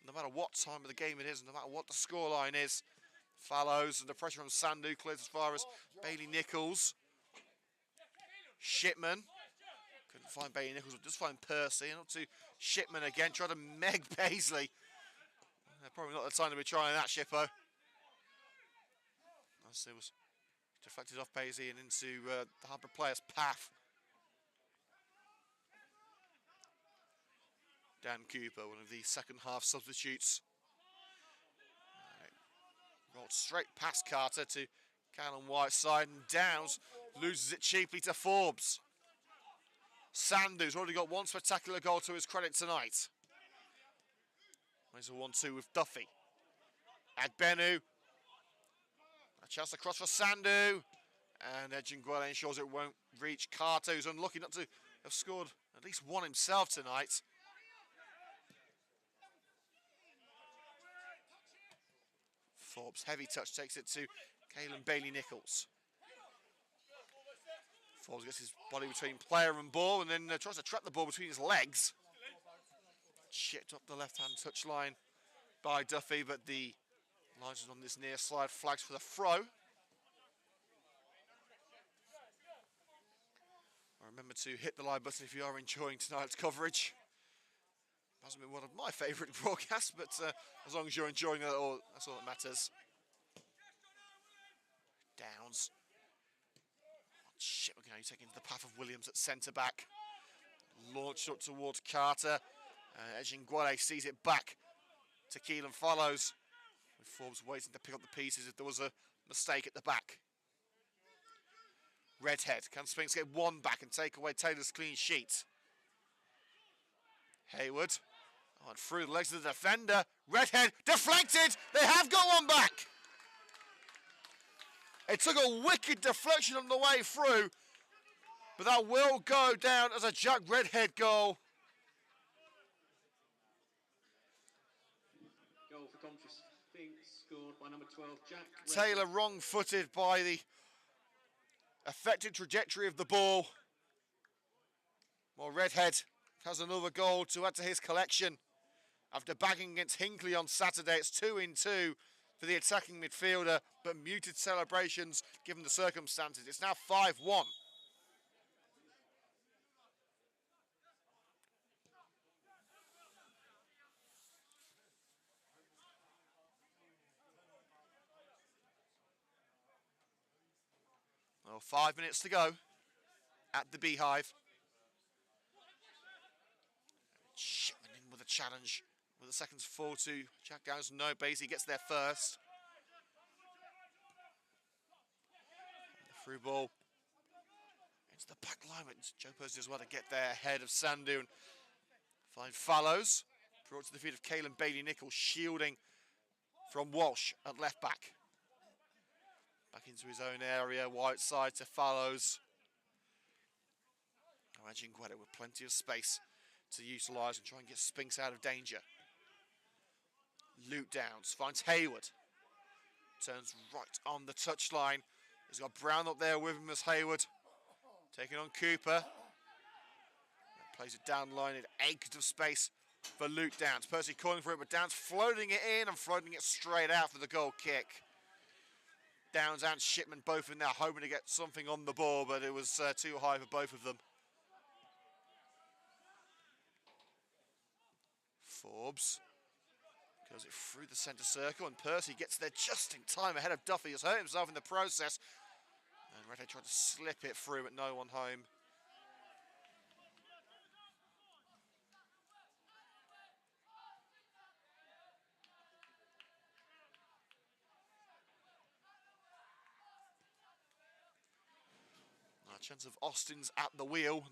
A: no matter what time of the game it is, no matter what the scoreline is. Fallows, and the pressure on Sandu clears as far as Bailey Nichols. Shipman couldn't find Bailey Nichols, but does find Percy, and up to Shipman again, trying to meg Baisley. Probably not the time to be trying that, Shippo. As it was deflected off Baisley and into the Harborough player's path. Dan Cooper, one of the second half substitutes. Rolled straight past Carter to Callum Whiteside, and Downs loses it cheaply to Forbes. Sandu's already got one spectacular goal to his credit tonight. There's a 1-2 with Duffy. Agbenu. A chance to cross for Sandu. And Ejingwele ensures it won't reach Carter, who's unlucky not to have scored at least one himself tonight. Forbes, heavy touch, takes it to Caelan Bailey Nichols. Forbes gets his body between player and ball, and then tries to trap the ball between his legs. Chipped up the left-hand touchline by Duffy, but the lines on this near slide flags for the throw. Remember to hit the like button if you are enjoying tonight's coverage. Hasn't been one of my favourite broadcasts, but as long as you're enjoying it, that's all that matters. Downs. Shit, we're going to take into the path of Williams at centre-back. Launched up towards Carter. Ejingwele sees it back to Keelan Follows, with Forbes waiting to pick up the pieces if there was a mistake at the back. Redhead, can Sphinx get one back and take away Taylor's clean sheet? Hayward, and through the legs of the defender. Redhead, deflected! They have got one back! It took a wicked deflection on the way through, But that will go down as a Jack Redhead goal.
B: Goal for Coventry Sphinx, scored by number 12, Jack Redhead.
A: Taylor wrong-footed by the affected trajectory of the ball. Well, Redhead has another goal to add to his collection. After bagging against Hinckley on Saturday, it's 2-2 for the attacking midfielder, but muted celebrations given the circumstances. It's now 5-1. Well, 5 minutes to go at the Beehive. Shipman in with a challenge. With the seconds fall to Jack Gowns. No base, he gets there first. The through ball into the back line, but Joe Percy as well to get there ahead of Sandu and find Fallows. Brought to the feet of Caelan Bailey-Nichols, shielding from Walsh at left back. Back into his own area, wide side to Fallows. Imagine Guetta with plenty of space to utilise and try and get Spinks out of danger. Luke Downs finds Hayward. Turns right on the touchline. He's got Brown up there with him as Hayward. Taking on Cooper. Plays it down the line, it acres of space for Luke Downs. Percy calling for it, but Downs floating it in and floating it straight out for the goal kick. Downs and Shipman both in there hoping to get something on the ball, but it was too high for both of them. Forbes goes it through the centre circle, and Percy gets there just in time ahead of Duffy. He's hurt himself in the process. And Redhead tried to slip it through, but no one home. A chance of Austin's at the wheel.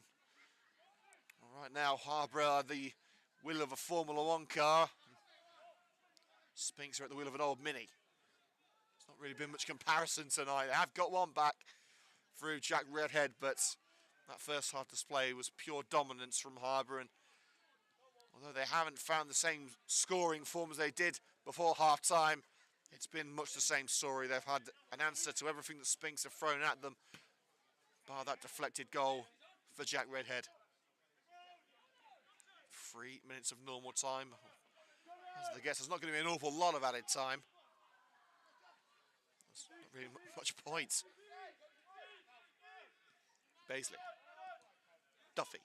A: Right now, Harborough are the wheel of a Formula One car. Spinks are at the wheel of an old Mini. It's not really been much comparison tonight. They have got one back through Jack Redhead, but that first half display was pure dominance from Harborough. And although they haven't found the same scoring form as they did before half-time, it's been much the same story. They've had an answer to everything that Spinks have thrown at them, bar that deflected goal for Jack Redhead. 3 minutes of normal time. As I guess there's not going to be an awful lot of added time. There's not really much point. Baisley. Duffy.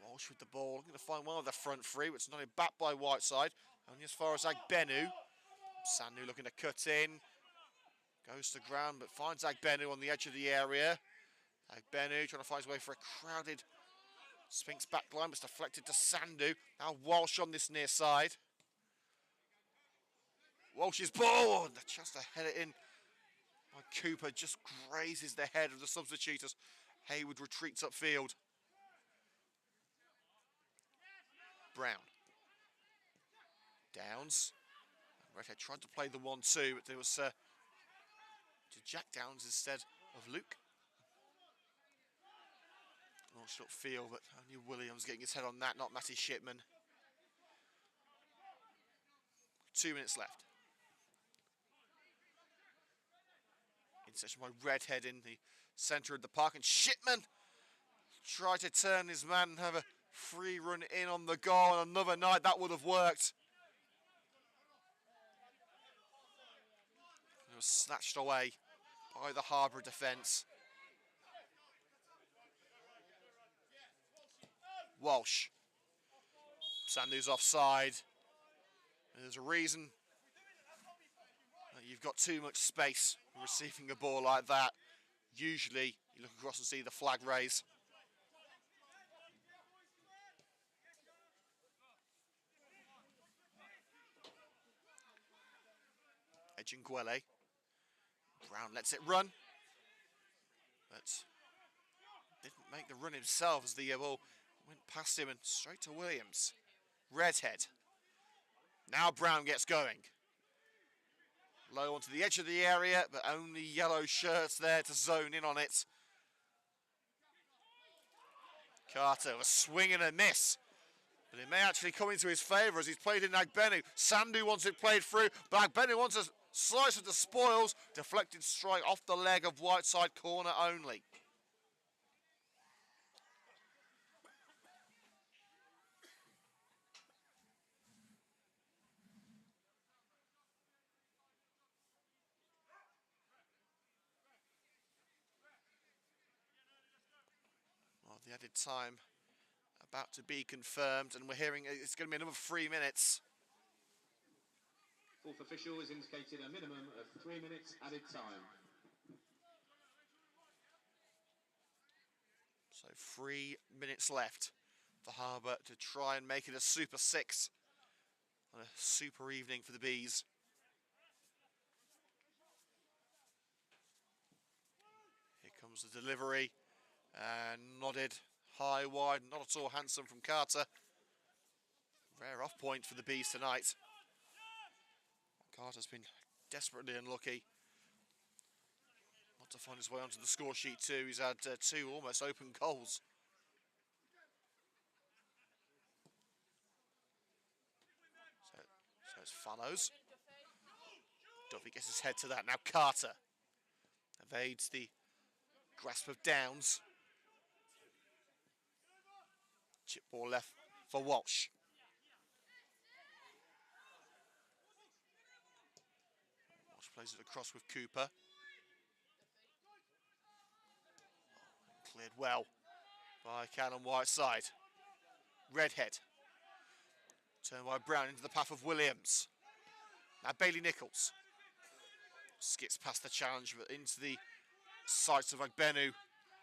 A: Walsh with the ball. Looking to find one of the front three, but it's not back by Whiteside. Only as far as Agbenu. Sandu looking to cut in. Goes to ground, but finds Agbenu on the edge of the area. Agbenu trying to find his way for a crowded Spinks back line, but it's deflected to Sandu. Now Walsh on this near side. Walsh's ball, and the chance to head it in by Cooper just grazes the head of the substitutes. Hayward retreats upfield. Brown. Downs. Redhead tried to play the 1-2, but there was to Jack Downs instead of Luke. Launched upfield, but only Williams getting his head on that, not Matty Shipman. 2 minutes left. Interception by Redhead in the centre of the park, and Shipman tried to turn his man and have a free run in on the goal. On another night, that would have worked. It was snatched away by the Harborough defence. Walsh. Sandu's offside. There's a reason that you've got too much space receiving a ball like that. Usually you look across and see the flag raise. Edginguele. Brown lets it run, but didn't make the run himself as the ball went past him and straight to Williams. Redhead. Now Brown gets going. Low onto the edge of the area, but only yellow shirts there to zone in on it. Carter, a swing and a miss. But it may actually come into his favour as he's played in Agbenu. Sandu wants it played through, but Agbenu wants a slice of the spoils. Deflected strike off the leg of Whiteside, corner only. Well, the added time about to be confirmed, and we're hearing it's going to be another 3 minutes.
B: Fourth official has indicated a minimum of 3 minutes added time.
A: So 3 minutes left for Harbour to try and make it a super 6 on a super evening for the Bees. Here comes the delivery, and nodded high, wide, not at all handsome from Carter. Rare off point for the Bees tonight. Carter's been desperately unlucky not to find his way onto the score sheet too. He's had 2 almost open goals. So it's Fallows. Duffy gets his head to that. Now Carter evades the grasp of Downs. Chip ball left for Walsh. Walsh plays it across with Cooper. Cleared well by Callum Whiteside. Redhead. Turned by Brown into the path of Williams. Now Bailey Nichols. Skips past the challenge but into the sights of Agbenu.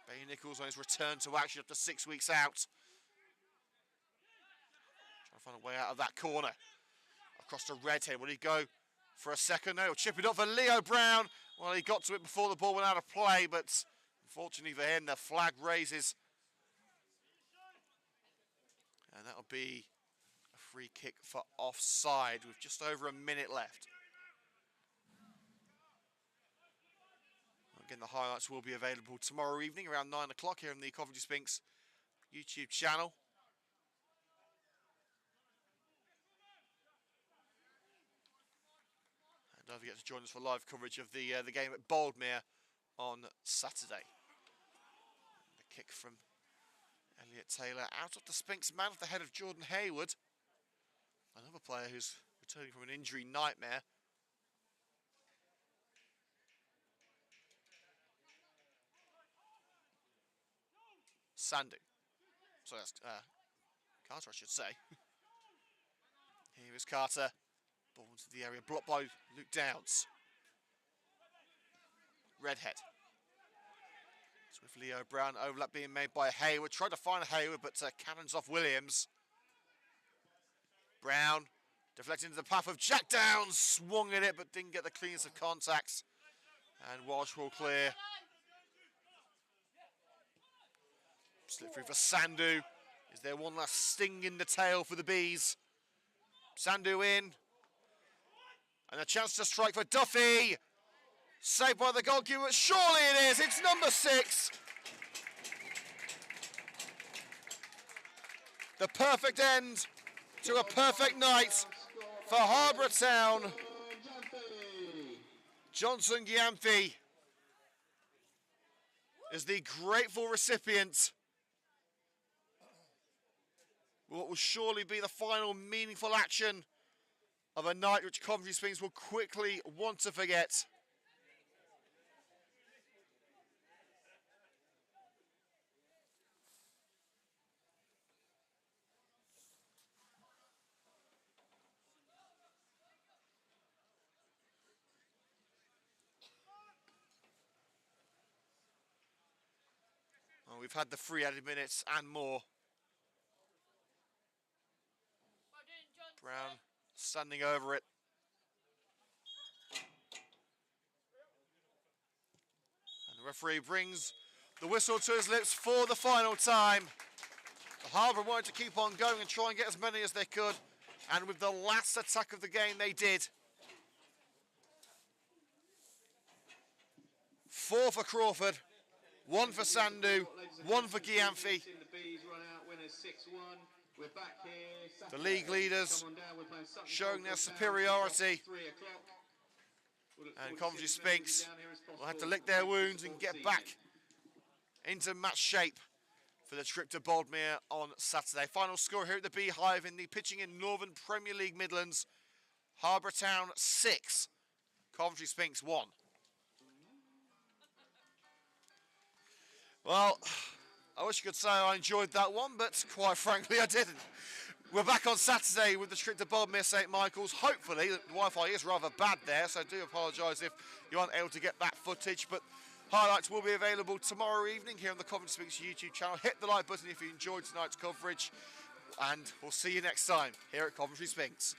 A: Bailey Nichols on his return to action after 6 weeks out. Trying to find a way out of that corner. Across to Redhead. Will he go for a second? No, he'll chip it up for Leo Brown. Well, he got to it before the ball went out of play, but unfortunately for him, the flag raises. And that'll be a free kick for offside with just over a minute left. Again, the highlights will be available tomorrow evening around 9 o'clock here on the Coventry Sphinx YouTube channel. And don't forget to join us for live coverage of the game at Boldmere on Saturday. The kick from Elliot Taylor out of the Sphinx man off the head of Jordan Hayward. Another player who's returning from an injury nightmare. Sandu. So that's Carter, I should say. Here is Carter. Ball into the area, blocked by Luke Downs. Redhead. It's with Leo Brown, overlap being made by Hayward. Tried to find Hayward, but cannons off Williams. Brown deflecting into the path of Jack Downs. Swung at it, but didn't get the cleanest of contacts. And Walsh will clear. Slip through for Sandu. Is there one last sting in the tail for the Bees? Sandu in. And a chance to strike for Duffy. Saved by the goalkeeper. Surely it is. It's number 6. The perfect end to a perfect night for Harborough Town. Johnson Gyamfi is the grateful recipient. What will surely be the final meaningful action of a night which Coventry Sphinx will quickly want to forget. Well, we've had the 3 added minutes and more. Brown standing over it. And the referee brings the whistle to his lips for the final time. The Harborough wanted to keep on going and try and get as many as they could. And with the last attack of the game, they did. 4 for Crawford, 1 for Sandu, 1 for Giamfi. The league leaders showing their superiority. And Coventry Sphinx will have to lick their wounds and get back into match shape for the trip to Boldmere on Saturday. Final score here at the Beehive in the pitching in Northern Premier League Midlands. Harborough Town 6, Coventry Sphinx 1. Well, I wish I could say I enjoyed that one, but quite frankly I didn't. We're back on Saturday with the trip to Boldmere St Michael's. Hopefully, the Wi-Fi is rather bad there, so I do apologise if you aren't able to get that footage, but highlights will be available tomorrow evening here on the Coventry Sphinx YouTube channel. Hit the like button if you enjoyed tonight's coverage, and we'll see you next time here at Coventry Sphinx.